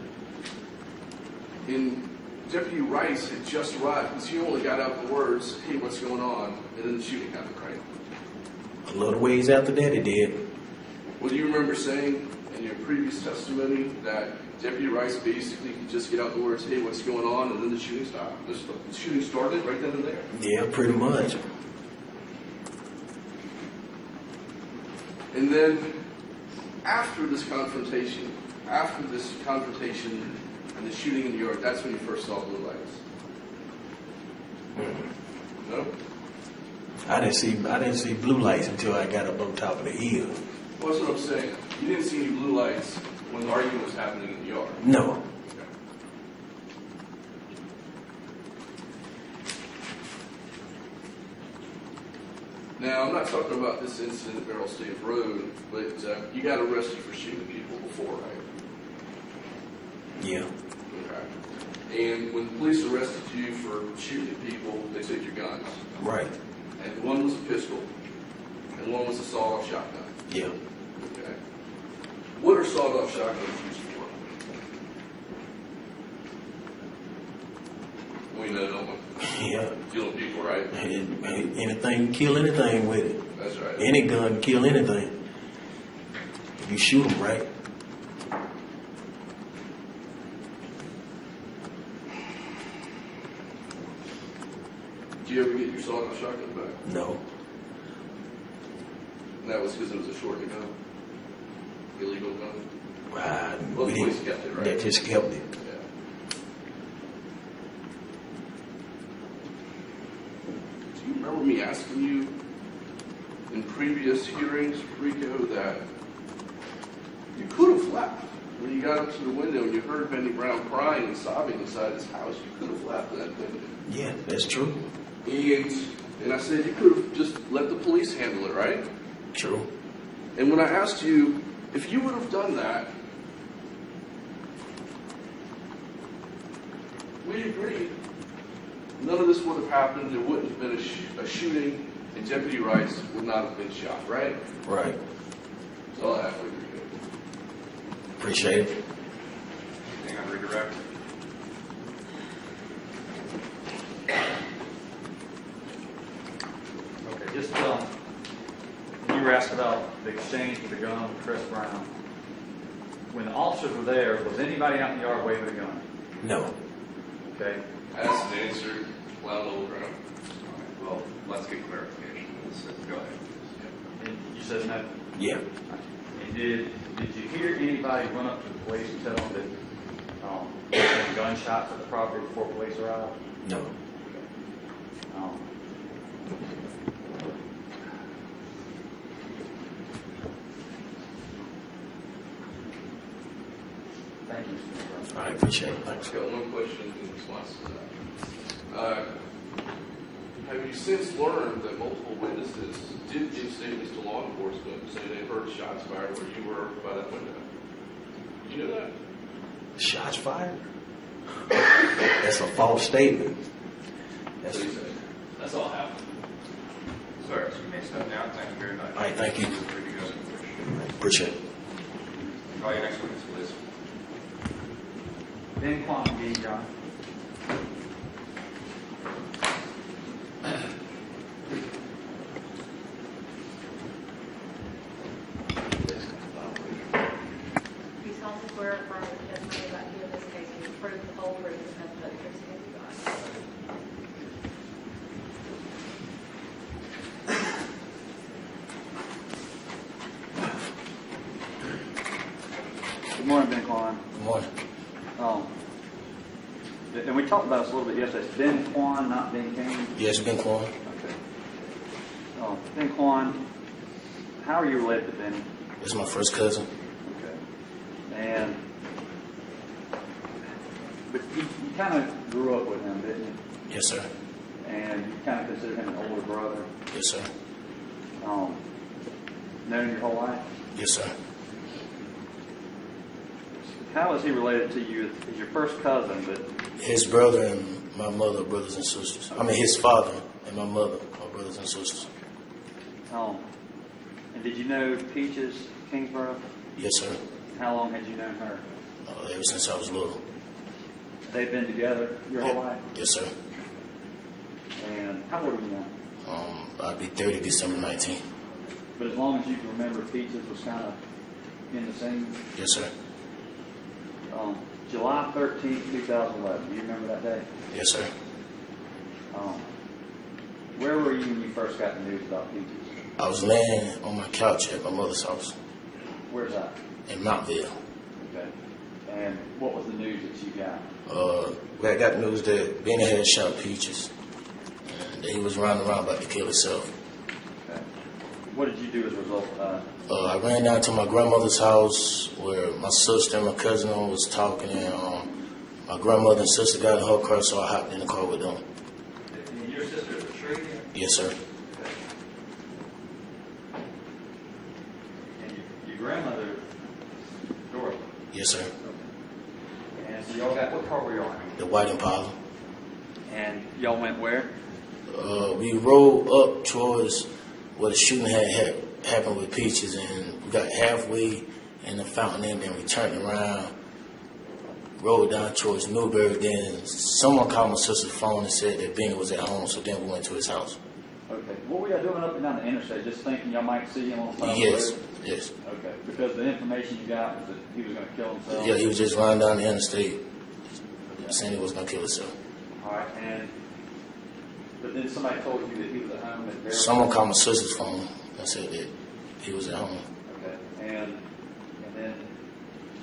And Deputy Rice had just arrived because he only got out the words, "Hey, what's going on?" And then the shooting happened, right? A little ways after that it did. Well, do you remember saying in your previous testimony that Deputy Rice basically could just get out the words, "Hey, what's going on?" and then the shooting stopped? The shooting started right then and there. Yeah, pretty much. And then after this confrontation and the shooting in the yard, that's when you first saw blue lights. No? I didn't see blue lights until I got up on top of the hill. Well, that's what I'm saying. You didn't see any blue lights when the argument was happening in the yard. No. Now, I'm not talking about this incident at Barrel State Road, but you got arrested for shooting people before, right? Yeah. Okay. And when the police arrested you for shooting people, they took your guns. Right. And one was a pistol, and one was a sawed-off shotgun. Yeah. Okay. What are sawed-off shotguns used for? We know, don't we? Yeah. Killing people, right? Anything, kill anything with it. That's right. Any gun, kill anything. If you shoot them right. Did you ever get your sawed-off shotgun back? No. And that was because it was a short gun? Illegal gun? We Well, the police kept it, right? They just kept it. Yeah. Do you remember me asking you in previous hearings, Rico, that you could have left when you got up to the window and you heard Benny Brown crying and sobbing inside his house? You could have left then, couldn't you? Yeah, that's true. And I said you could have just let the police handle it, right? True. And when I asked you if you would have done that, we agreed none of this would have happened. There wouldn't have been a shooting, and Deputy Rice would not have been shot, right? Right. That's all I have for you. Appreciate it. Hang on, redirect. Okay, just, you were asked about the exchange with the gun with Chris Brown. When the officers were there, was anybody out in the yard waving a gun? No. Okay? Asked and answered, loud little ground. All right, well, let's get clarification. Go ahead. And you said no? Yeah. And did you hear anybody run up to the police and tell them that there had been gunshots at the property before police arrived? No. Thank you, Mr. I appreciate it. Thanks. I've got one question in response to that. Have you since learned that multiple witnesses did give statements to law enforcement saying they heard shots fired where you were by that window? Did you know that? Shots fired? That's a false statement. That's what he said. That's all I have. Sir, you may step down. Thank you very much. All right, thank you. Free to go. Appreciate it. Call your next witness, please. Benquan, B. John. You solemnly swear or affirm that the testimony about you in this case is the truth, the whole truth, and nothing but the truth, so help you God. Good morning, Benquan. Good morning. And we talked about this a little bit yesterday. It's Benquan, not Benquan. Yes, Benquan. Okay. Benquan, how are you related to Benny? This is my first cousin. Okay. But you kind of grew up with him, didn't you? Yes, sir. And you kind of consider him an older brother. Yes, sir. Known your whole life? Yes, sir. How is he related to you? He's your first cousin, but His brother and my mother are brothers and sisters. I mean, his father and my mother are brothers and sisters. and did you know Peaches Kingsborough? Yes, sir. How long had you known her? Ever since I was little. They've been together your whole life? Yes, sir. And how old are you now? I'll be 30 December 19th. But as long as you can remember, Peaches was kind of in the same. Yes, sir. July 13th, 2011. Do you remember that day? Yes, sir. Where were you when you first got the news about Peaches? I was laying on my couch at my mother's house Where's that? in Mountville. Okay. And what was the news that you got? I got news that Benny had shot Peaches and that he was running around about to kill himself. Okay. What did you do as a result of that? I ran down to my grandmother's house where my sister and my cousin was talking, and my grandmother and sister got in her car, so I hopped in the car with them. And your sister is a tree? Yes, sir. Okay. And your grandmother, Dorothy? Yes, sir. Okay. And so y'all got, what car were y'all in? The white Impala. And y'all went where? We rode up towards where the shooting had happened with Peaches, and we got halfway in the fountain end, then we turned around, rode down towards Newberry. Then someone called my sister's phone and said that Benny was at home, so then we went to his house. Okay. What were y'all doing up and down the interstate? Just thinking y'all might see him on the side Yes, of the road? yes. Okay. Because the information you got was that he was going to kill himself? Yeah, he was just running down the interstate saying he was going to kill himself. All right. But then somebody told you that he was at home at Barry? Someone called my sister's phone and said that he was at home. Okay. And then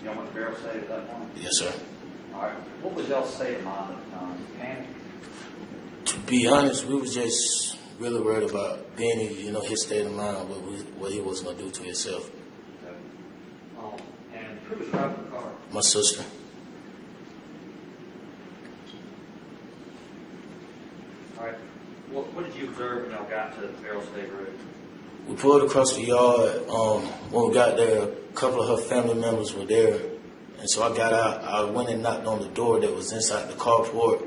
y'all went to Barrel State at that point? Yes, sir. All right. What was y'all's state of mind at the time? Panic? To be honest, we was just really worried about Benny, his state of mind, what he was going to do to himself. Okay. And who was driving the car? My sister. All right. What did you observe when y'all got to Barrel State Road? We pulled across the yard. When we got there, a couple of her family members were there. And so I got out. I went and knocked on the door that was inside the carport.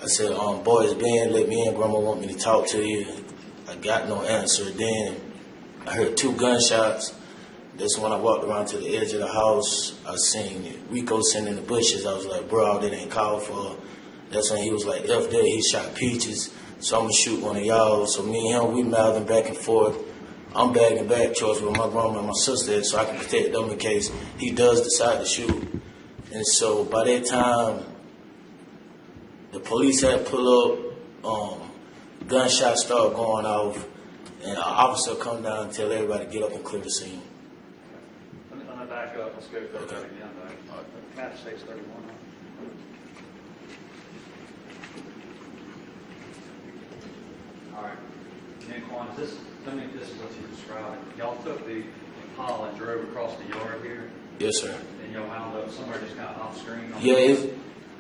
I said, boys, Ben, let me in. Grandma want me to talk to you. I got no answer. Then I heard 2 gunshots. That's when I walked around to the edge of the house. I seen Rico sitting in the bushes. I was like, bro, that ain't called for. That's when he was like, F that, he shot Peaches. So I'm going to shoot one of y'all. So me and him, we mouthing back and forth. I'm bagging back towards where my grandma and my sister is so I can protect them in case he does decide to shoot. And so by that time, the police had pulled up, gunshots started going off, and an officer come down and tell everybody to get up and clear the scene. Let me back up. Let's go through that Okay. again, though. United States 31. All right. Benquan, tell me if this is what you described. Y'all took the Impala and drove across the yard here, Yes, sir. and y'all wound up somewhere just kind of off screen? Yeah,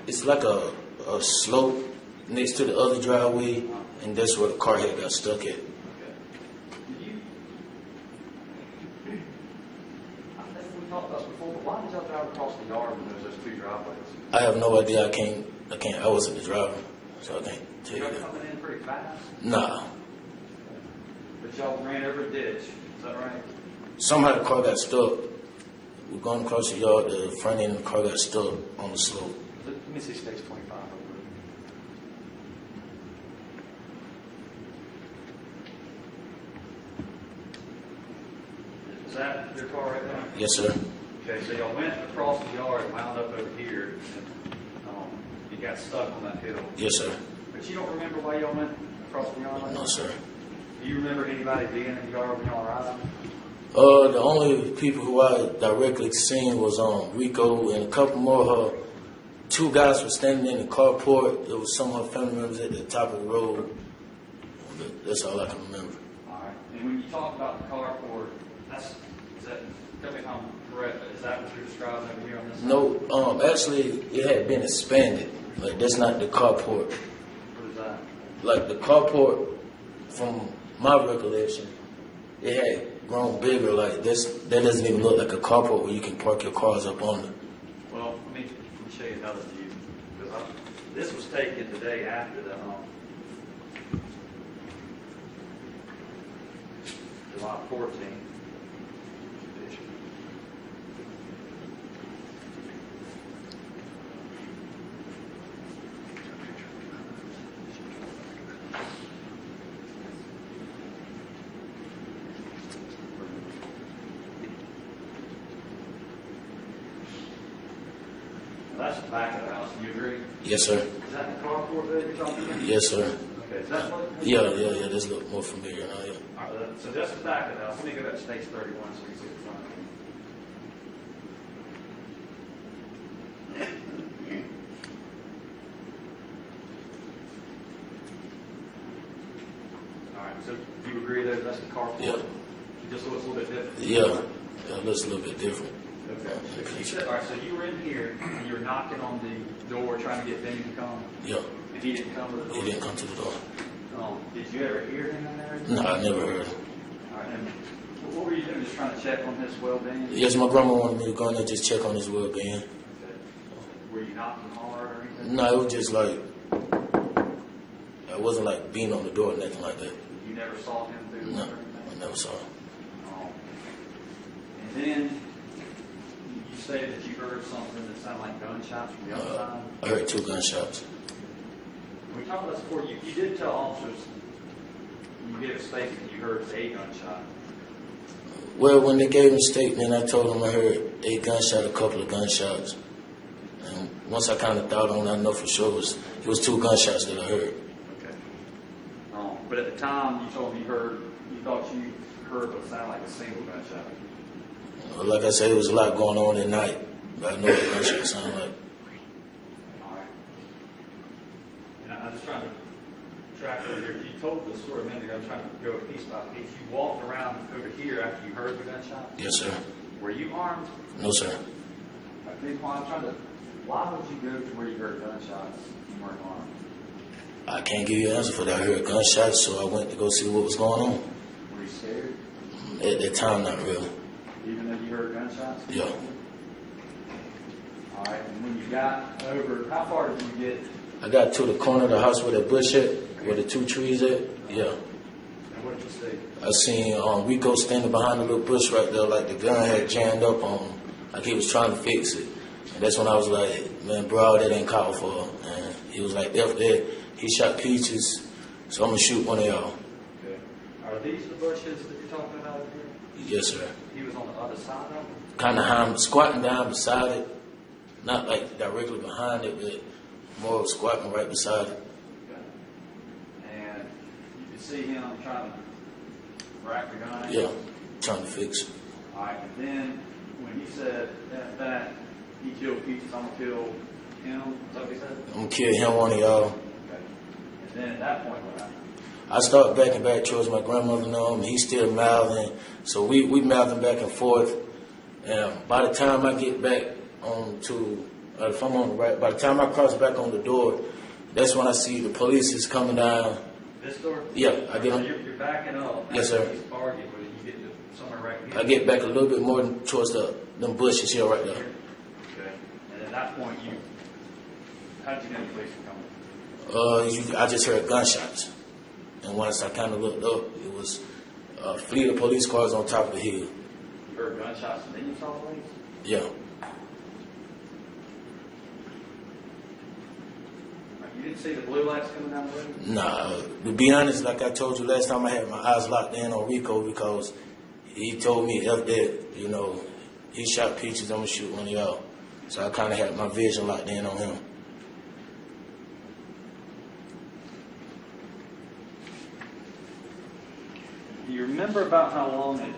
it's like a slope next to the other driveway, and that's where the car had got stuck at. Okay. Did you? I think we talked about this before, but why did y'all drive across the yard when there was those two driveways? I have no idea. I can't. I wasn't the driver, so I can't tell you Y'all that. coming in pretty fast, Nah. but y'all ran over a ditch. Is that right? Somehow the car got stuck. We're going across the yard. The front end of the car got stuck on the slope. Let me see stage 25. Is that your car right there? Yes, sir. Okay, so y'all went across the yard and wound up over here, and you got stuck on that hill. Yes, sir. But you don't remember why y'all went across the yard? No, sir. Do you remember anybody being in the yard when y'all arrived? The only people who I directly seen was Rico and a couple more. Two guys were standing in the carport. There was some of her family members at the top of the road. But that's all I can remember. All right. And when you talk about the carport, tell me if I'm correct, but is that what you're describing over here on this side? No, actually, it had been expanded. Like, that's not the carport. What is that? Like, the carport, from my recollection, it had grown bigger. Like, that doesn't even look like a carport where you can park your cars up on it. Well, let me show you another view. Because this was taken the day after the July 14th. That's the back of the house. Do you agree? Yes, sir. Is that the carport that you're talking about? Yes, sir. Okay, is that what? Yeah, this look more familiar now, yeah. All right, so that's the back of the house. Let me go back to stage 31 so you can see the front. All right, so you agree that that's the carport? Yeah. It just looks a little bit different? Yeah, it looks a little bit different. Okay. So you said, all right, so you were in here and you were knocking on the door trying to get Benny to come, Yeah, and he didn't come to the door? he didn't come to the door. Did you ever hear him in there? No, I never heard him. All right, and what were you doing, just trying to check on his well-being? Yes, my grandma wanted me to go in there and just check on his well-being. Okay. Were you knocking hard or anything? No, it was just like, it wasn't like being on the door or nothing like that. You never saw him through the No, door or I anything? never saw him. And then you say that you heard something that sounded like gunshots from the other side? I heard 2 gunshots. We talked about this before. You did tell officers, you gave a statement that you heard a gunshot. Well, when they gave me a statement, I told them I heard a gunshot, a couple of gunshots. And once I kind of thought on it, I know for sure it was 2 gunshots that I heard. Okay. But at the time, you told me you thought you heard what sounded like a single gunshot. Like I said, there was a lot going on at night, but I know what gunshots sound like. All right. And I'm just trying to track over here. You told the story a minute ago. I'm trying to go piece by piece. You walked around over here after you heard the gunshot? Yes, sir. Were you armed? No, sir. Benquan, I'm trying to. Why would you go to where you heard gunshots and you weren't armed? I can't give you an answer for that. I heard gunshots, so I went to go see what was going on. Were you scared? At that time, not really. Even though you heard gunshots? Yeah. All right. And when you got over, how far did you get? I got to the corner of the house where the bush at, where the 2 trees at. Yeah. And what did you see? I seen Rico standing behind the little bush right there, like the gun had jammed up on him, like he was trying to fix it. And that's when I was like, man, bro, that ain't called for. And he was like, F that. He shot Peaches, so I'm gonna shoot one of y'all. Okay. Are these the bushes that you're talking about over here? Yes, sir. He was on the other side of them? Kind of squatting down beside it, not like directly behind it, but more squatting right beside it. Okay. And you could see him trying to rack the gun? Yeah, trying to fix it. All right. And then when he said that he killed Peaches, I'm going to kill him, is that what he said? I'm gonna kill him, one of y'all. Okay. And then at that point, what happened? I start backing back towards my grandmother and them. He's still mouthing. So we mouthing back and forth. And by the time I get back if I'm on the right, by the time I cross back on the door, that's when I see the police is coming down. This door? Yeah, I get So on. you're backing up. Yes, sir. He's arguing with you. You get to somewhere right here. I get back a little bit more towards them bushes here right there. Okay. And at that point, how did you know the police were coming? I just heard gunshots, and once I kind of looked up, it was a fleet of police cars on top of the hill. You heard gunshots and then you saw the police? Yeah. You didn't see the blue lights coming down the road? Nah, to be honest, like I told you last time, I had my eyes locked in on Rico because he told me F that, you know, he shot Peaches, I'm gonna shoot one of y'all. So I kind of had my vision locked in on him. Do you remember about how long it,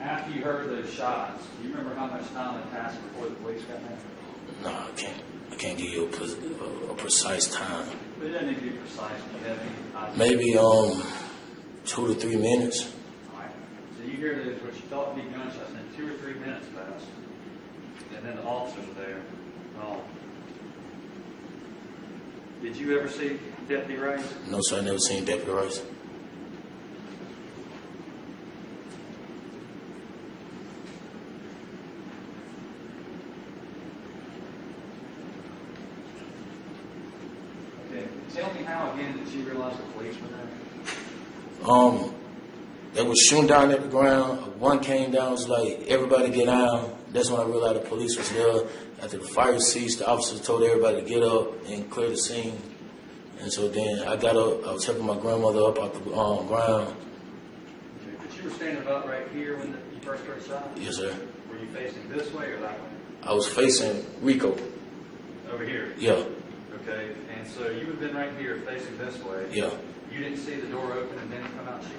after you heard those shots, do you remember how much time had passed before the police got there? No, I can't give you a precise time. But it doesn't need to be precise. Do you have any idea? Maybe 2 to 3 minutes. All right. So you hear those, what you thought would be gunshots, and then 2 or 3 minutes passed. And then the officers are there. Did you ever see Deputy Rice? No, sir, I never seen Deputy Rice. Okay. Tell me how again did you realize the police were there? They was shooting down at the ground. One came down, was like, everybody get down. That's when I realized the police was there. After the fire ceased, the officers told everybody to get up and clear the scene. And so then I got up, I was helping my grandmother up off the ground. Okay. But you were standing about right here when you first heard shots? Yes, sir. Were you facing this way or that way? I was facing Rico. Over here? Yeah, Okay. And so you would have been right here facing this way. yeah. You didn't see the door open and then come out shooting?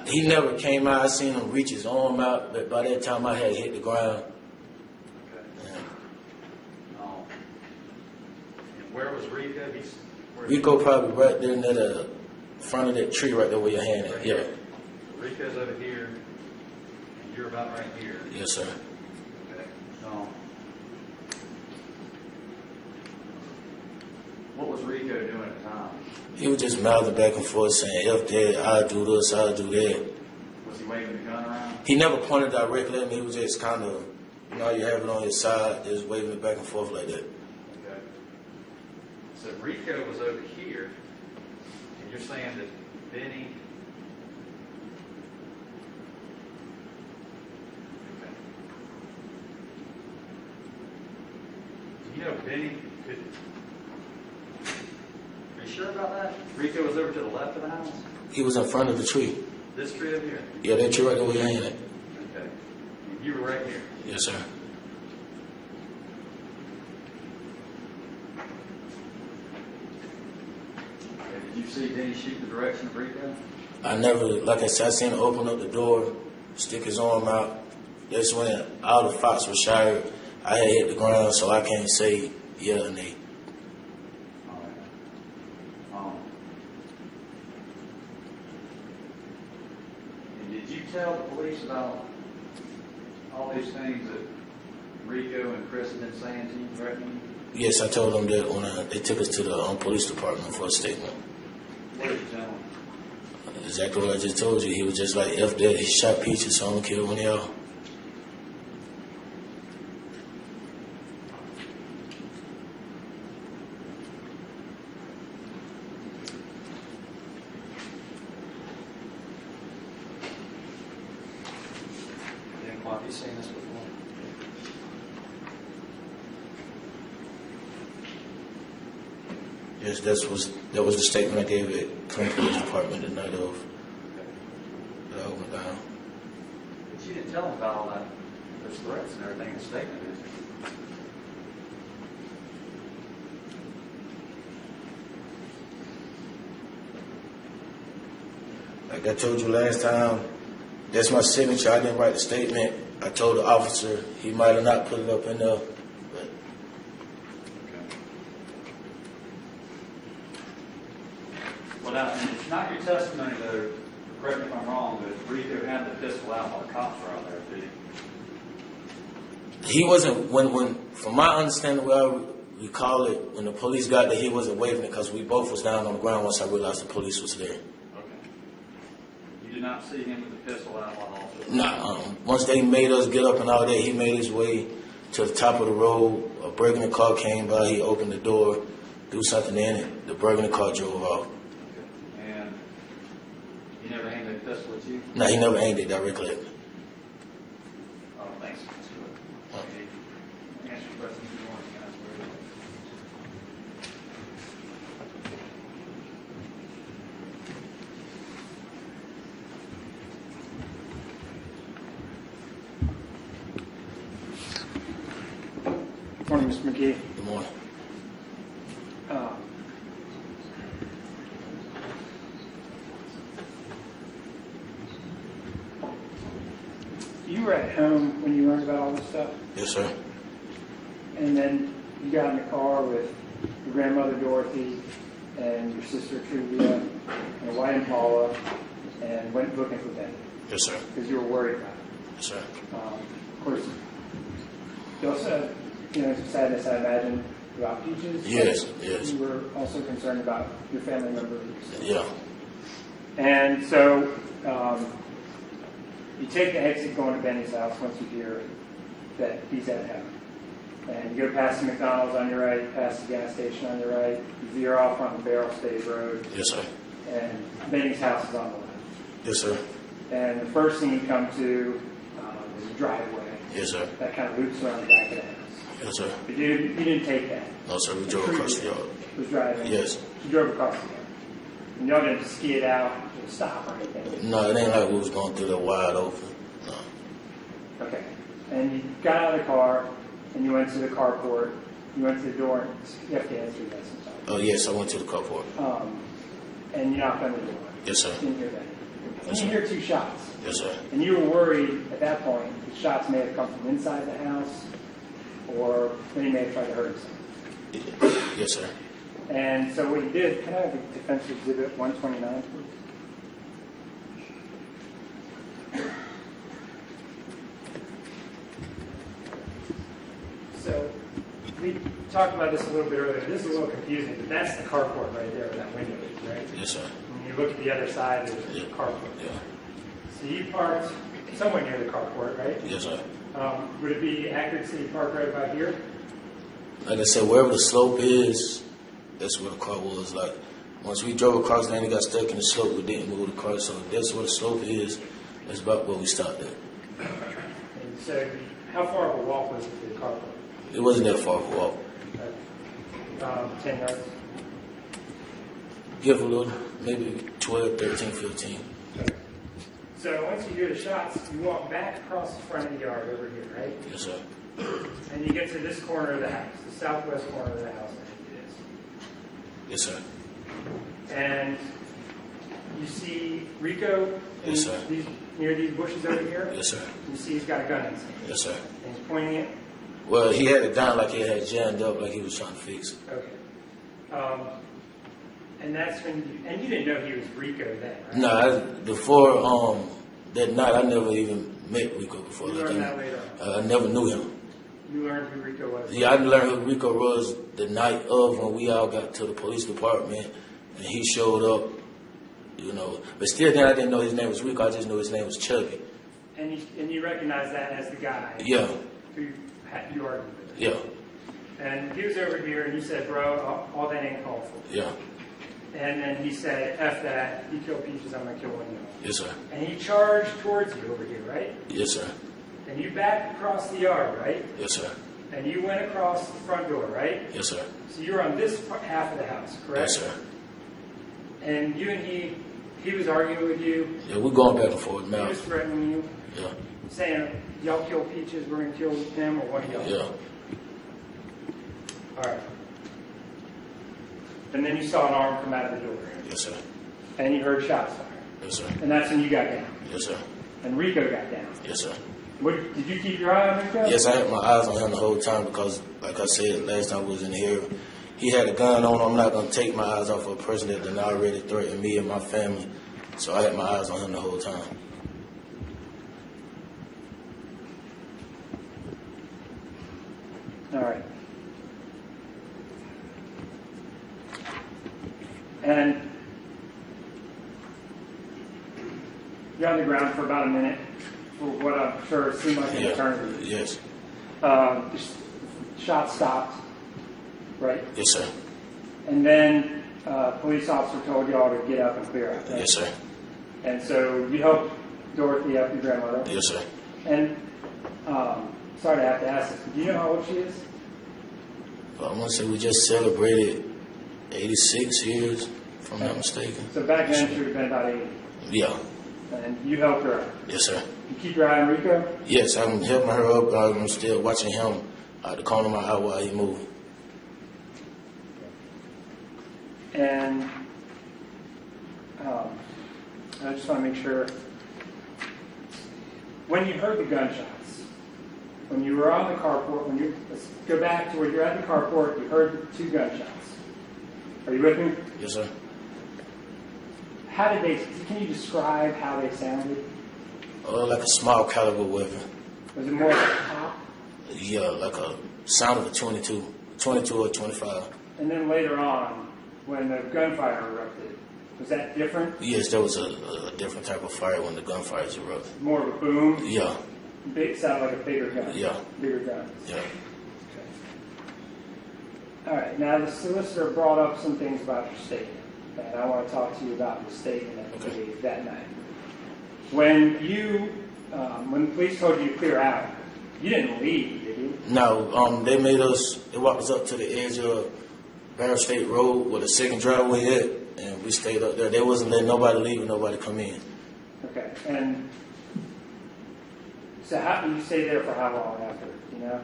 He never came out. I seen him reach his arm out, but by that time I had hit the ground. Okay. Yeah. And where was Rico? Rico probably right there near the front of that tree right there where your hand Right is. Yeah. here. Rico's over here, and you're about right here. Yes, sir. Okay. What was Rico doing at the time? He was just mouthing back and forth saying, F that, I'll do this, I'll do that. Was he waving the gun around? He never pointed directly at me. He was just kind of, you know, you have it on his side, just waving it back and forth like that. Okay. So Rico was over here, and you're saying that Benny. Okay. Do you know Benny could. Are you sure about that? Rico was over to the left of the house? He was in front of the tree. This tree over here? Yeah, that tree right there where your hand at. Okay. And you were right here. Yes, sir. Okay. Did you see Benny shoot the direction of Rico? I never, like I said, I seen him open up the door, stick his arm out. That's when all the shots were fired. I had hit the ground, so I can't say yeah or nay. And did you tell the police about all these things that Rico and Chris had been saying to you, threatening you? Yes, I told them that when they took us to the police department for a statement. What did you tell them? Exactly what I just told you. He was just like, F that, he shot Peaches, so I'm gonna kill one of y'all. Benquan, have you seen this before? Yes, that was the statement I gave at Clinton Police Department the night of that I went down. But you didn't tell them about all that, those threats and everything in the statement, did you? Like I told you last time, that's my signature. I didn't write the statement. I told the officer he might have not put it up in there, but Well, now, and it's not your testimony, though, correct me if I'm wrong, but Rico had the pistol out while the cops were out there, did he? He wasn't, from my understanding, where I recall it, when the police got there, he wasn't waving it because we both was down on the ground once I realized the police was there. Okay. You did not see him with the pistol out while also? Nah, once they made us get up and all that, he made his way to the top of the road. A burgundy car came by, he opened the door, threw something in it, the burgundy car drove off. Okay. And he never aimed a pistol at you? No, he never aimed it directly at me. Oh, thanks. That's good. Okay. Answer questions if you want. Guys. Morning, Mr. McGee. Good morning. You were at home when you learned about all this stuff, Yes, sir. and then you got in the car with your grandmother Dorothy and your sister Truvia and a white Impala and went looking for Ben Yes, sir. because you were worried about it. Yes, sir. Of course, you also had, some sadness, I imagine, about Peaches. Yes, but yes. You were also concerned about your family member. Yeah. And so you take the exit going to Benny's house once you hear that he's at home. And you go past the McDonald's on your right, past the gas station on your right, you veer off on the Barrel State Road, Yes, sir. and Benny's house is on the left. Yes, sir. And the first thing you come to is a driveway Yes, sir. that kind of loops around the back of the house. Yes, sir. But you didn't take that. No, sir. We drove across the yard. Was driving. Yes. You drove across the yard. And y'all didn't ski it out or stop or anything. No, it ain't like we was going through the wide open. No. Okay. And you got out of the car and you went to the carport. You went to the door. You have to answer this. I'm sorry. Oh, yes, I went to the carport. And you knocked on the door. Yes, sir. Didn't hear that. And Yes, you sir. hear two shots. Yes, sir. And you were worried at that point the shots may have come from inside the house or they may have tried to hurt himself. Yes, sir. And so what he did, can I have a defense exhibit 129, please? So we talked about this a little bit earlier. This is a little confusing, but that's the carport right there, where that window is, right? Yes, sir. When you look at the other side, there's the carport. Yeah. So you parked somewhere near the carport, right? Yes, sir. Would it be accurate to say you parked right about here? Like I said, wherever the slope is, that's where the car was. Like, once we drove across there and it got stuck in the slope, we didn't move the car. So that's where the slope is. That's about where we stopped at. And so how far of a walk was it to the carport? It wasn't that far of a walk. 10 yards? Give a little, maybe 12, 13, 15. Okay. So once you hear the shots, you walk back across the front of the yard over here, right? Yes, sir. And you get to this corner of the house, the southwest corner of the house, I think it is. Yes, sir. And you see Rico in Yes, sir. near these bushes over here. Yes, sir. You see he's got a gun in his hand. Yes, sir. And he's pointing it. Well, he had it down like he had jammed up, like he was trying to fix it. Okay. And that's when you didn't know he was Rico then, right? No, before that night, I never even met Rico before. You Like, learned that later on. I never knew him. You learned who Rico was. Yeah, I learned who Rico was the night of when we all got to the police department, and he showed up, But still, then I didn't know his name was Rico. I just knew his name was Chubby. And you recognize that as the guy Yeah, who you argued with. yeah, And he was over here, and you said, bro, all that ain't called for. yeah. And then he said, F that, you kill Peaches, I'm going to kill one of you. Yes, sir. And he charged towards you over here, right? Yes, sir. And you backed across the yard, right? Yes, sir. And you went across the front door, right? Yes, sir. So you were on this half of the house, correct? Yes, sir. And you and he was arguing with you. Yeah, we're going back and forth He now. was threatening you, Yeah, saying, y'all kill Peaches, we're going to kill them, or one of y'all. yeah. All right. And then you saw an arm come out of the door. Yes, sir. And you heard shots fired. Yes, sir. And that's when you got down. Yes, sir. And Rico got down. Yes, sir. Did you keep your eye on Rico? Yes, I had my eyes on him the whole time because, like I said last time I was in here, he had a gun on him. I'm not going to take my eyes off of a person that done already threatened me and my family. So I had my eyes on him the whole time. All right. And you're on the ground for about a minute, for what I'm sure seemed like an eternity. Yes. Shot stopped, right? Yes, sir. And then police officer told you all to get up and clear out. Right? Yes, sir. And so you helped Dorothy up, your grandmother. Yes, sir. And sorry to have to ask this, but do you know how old she is? Well, I want to say we just celebrated 86 years, if I'm not mistaken. So back then she would have been about 80. Yeah. And you helped her up. Yes, sir. You keep your eye on Rico? Yes, I'm helping her up. I'm still watching him out the corner of my eye while he moves. And I just want to make sure. When you heard the gunshots, when you were on the carport, let's go back to where you're at the carport, you heard 2 gunshots. Are you with me? Yes, sir. How did they, can you describe how they sounded? Like a small caliber weapon. Was it more like a pop? Yeah, like a sound of a 22 or 25. And then later on, when the gunfire erupted, was that different? Yes, there was a different type of fire when the gunfires erupted. More of a boom? Yeah. Big, sounded like a bigger gun? Yeah. Bigger gun? Yeah. Okay. All right, now the solicitor brought up some things about your statement, and I want to talk to you about the statement that you gave that night. When the police told you to clear out, you didn't leave, did you? No, they walked us up to the edge of Barrow State Road where the second driveway is, and we stayed up there. They wasn't letting nobody leave and nobody come in. Okay, and so how you stay there for how long after, you know?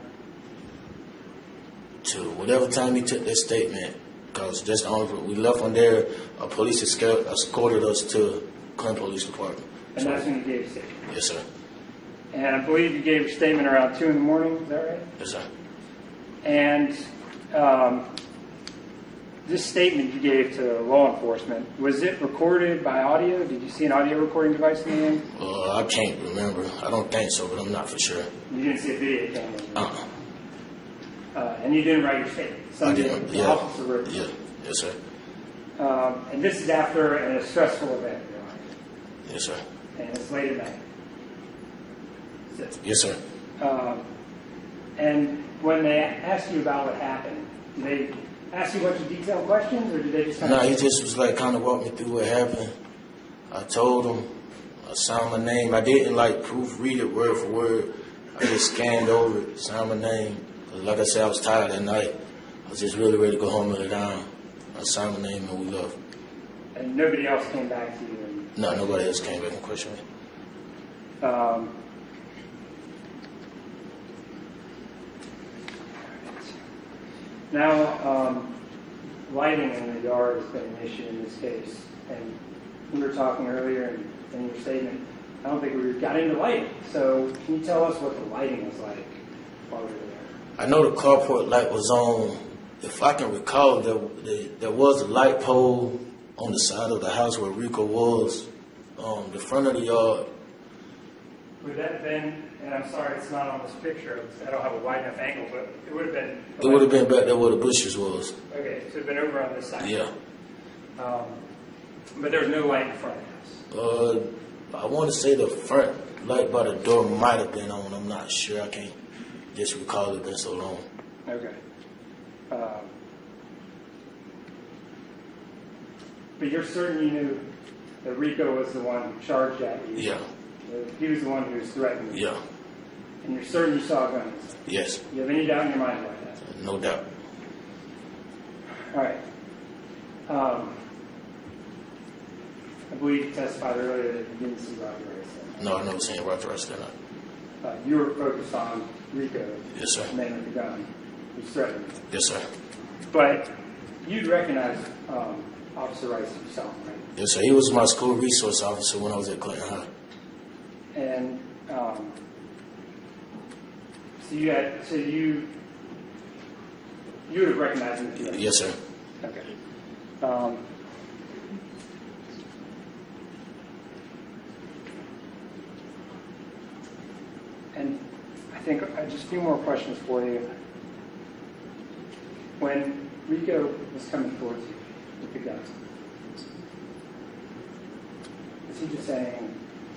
To whatever time he took that statement, because that's the only, we left on there, police escorted us to Clinton Police Department. And that's when you gave a statement? Yes, sir. And I believe you gave a statement around 2 in the morning, is that right? Yes, sir. And this statement you gave to law enforcement, was it recorded by audio? Did you see an audio recording device in the end? I can't remember. I don't think so, but I'm not for sure. You didn't see a video camera? And you didn't write your statement? I didn't, The yeah. officer wrote it? Yeah, yes, sir. And this is after a stressful event in your life? Yes, sir. And it's late at night? Yes, sir. And when they asked you about what happened, did they ask you a bunch of detailed questions, or did they just No, he just was like kind of walk me through what happened. I told him, I signed my name. I didn't like proofread it word for word. I just scanned over it, signed my name. 'Cause like I said, I was tired that night. I was just really ready to go home and lay down. I signed my name and we left. And nobody else came back to you? No, nobody else came back and questioned me. Now, lighting in the yard has been an issue in this case. And we were talking earlier in your statement, I don't think we got into lighting. So can you tell us what the lighting was like while we were there? I know the carport light was on. If I can recall, there was a light pole on the side of the house where Rico was, the front of the yard. Would that have been, and I'm sorry it's not on this picture, I don't have a wide enough angle, but it would have been... It would have been back there where the bushes was. Okay, so it would have been over on this side. Yeah. But there was no light in front of the house. I want to say the front light by the door might have been on. I'm not sure. I can't just recall it been so long. Okay. But you're certain you knew that Rico was the one who charged at you? Yeah. He was the one who was threatening you? Yeah. And you're certain you saw guns? Yes. You have any doubt in your mind about that? No doubt. All right. I believe you testified earlier that you didn't see Roger Rice. No, I never seen Roger Rice that night. You were focused on Rico, Yes, sir. the man with the gun, who's threatening you. Yes, sir. But you'd recognize Officer Rice yourself, right? Yes, sir. He was my school resource officer when I was at Clinton High. And so you would have recognized him if you had. Yes, sir. Okay. And I think just a few more questions for you. when Rico was coming towards you with the gun, was he just saying,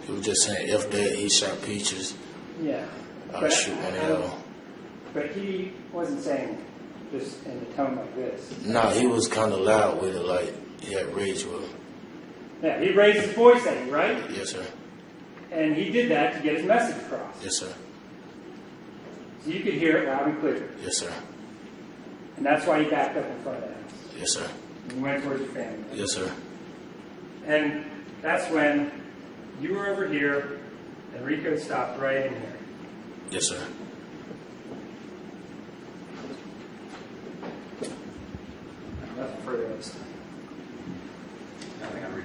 He was just saying, F that, he shot Peaches. yeah? I'll shoot one of y'all. But he wasn't saying just in a tone like this. Nah, he was kind of loud with it, like he had rage with him. Yeah, he raised his voice at you, right? Yes, sir. And he did that to get his message across. Yes, sir. So you could hear it loud and clear. Yes, sir. And that's why he backed up in front of the house. Yes, sir. And he went towards your family. Yes, sir. And that's when you were over here and Rico stopped right in here. Yes, sir. Nothing further on this. Nothing I read.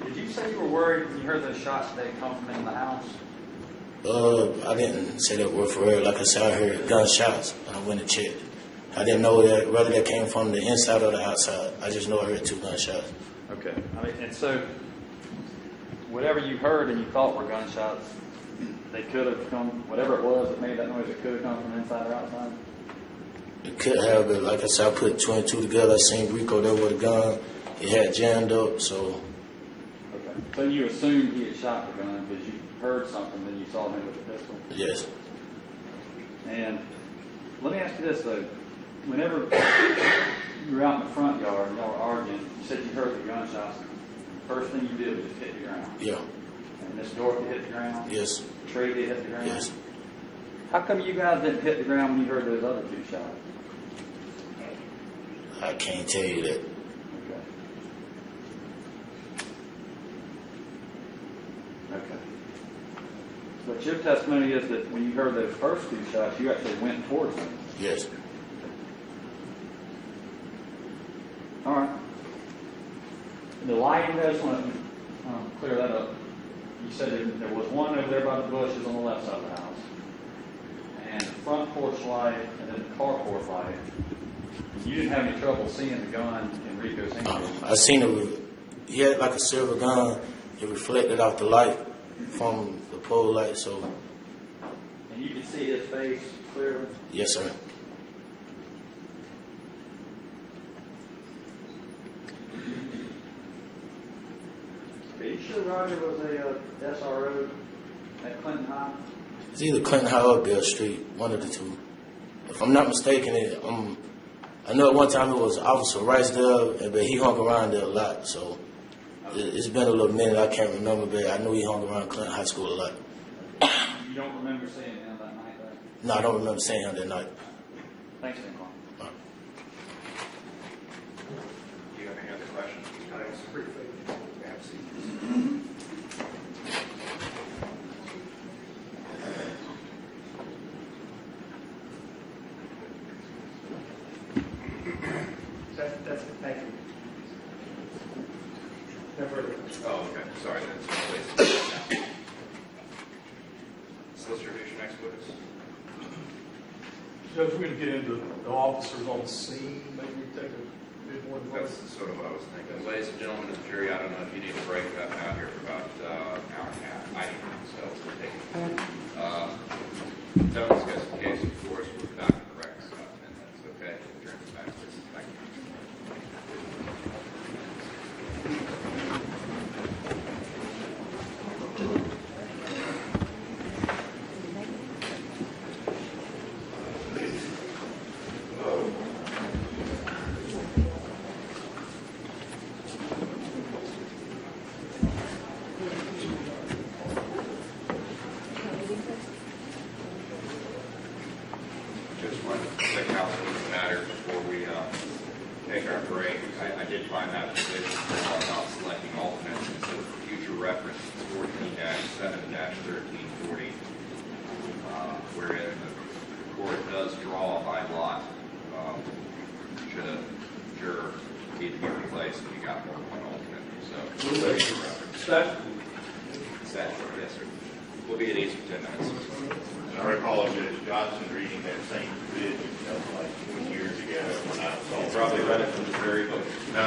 Did you say you were worried when you heard those shots they come from in the house? I didn't say that word for real. Like I said, I heard gunshots when I went and checked. I didn't know that whether that came from the inside or the outside. I just know I heard 2 gunshots. Okay. I mean, and so whatever you heard and you thought were gunshots, they could have come, whatever it was that made that noise, it could have come from inside or outside? It could have, but like I said, I put 2 and 2 together. I seen Rico there with a gun. He had jammed up, so. Okay. So you assumed he had shot the gun because you heard something, then you saw him with a pistol? Yes. And let me ask you this, though. Whenever you were out in the front yard and y'all were arguing, you said you heard the gunshots. First thing you did was just hit the ground. Yeah. And Miss Dorothy hit the ground? Yes. Trey did hit the ground? Yes. How come you guys didn't hit the ground when you heard those other 2 shots? I can't tell you that. Okay. Okay. But your testimony is that when you heard those first 2 shots, you actually went towards them. Yes. All right. The lighting, I just want to clear that up. You said there was one over there by the bushes on the left side of the house, and the front porch light, and then the carport light. You didn't have any trouble seeing the gun in Rico's hand? I seen it. He had like a silver gun. It reflected off the light from the pole light, so. And you could see his face clearly? Yes, sir. Are you sure Roger was a SRO at Clinton High? It's either Clinton High or Bell Street, one of the 2. If I'm not mistaken, I know at one time it was Officer Rice there, but he hung around there a lot. So it's been a little minute. I can't remember, but I know he hung around Clinton High School a lot. You don't remember seeing him that night, though? No, I don't remember seeing him that night. Thanks, Benquan. Do you have any other questions? That's it. Thank you. No further. Oh, okay. Sorry, that's please. Solicitor, who's your next witness? Judge, we're going to get into the officers on the scene, maybe we take a bit more That's advice. sort of what I was thinking. Ladies and gentlemen of the jury, I don't know if you need a break. I've been out here for about an hour and a half. I do, so we'll take it. Tony's got some cases for us. We'll be back in the records in about 10 minutes, okay? Turn it back to this. Thank you. Just one quick housekeeping matter before we take our break. I did find that position about selecting alternates, and so for future reference, it's 14-7-1340, wherein the court does draw a by lot should a juror need to be replaced and you got more than one alternate. So, future reference. Statute, yes, sir. We'll be at ease for 10 minutes. I recall Judge Johnson reading that same provision, like 20 years ago when I saw. Probably read it from the very book. No,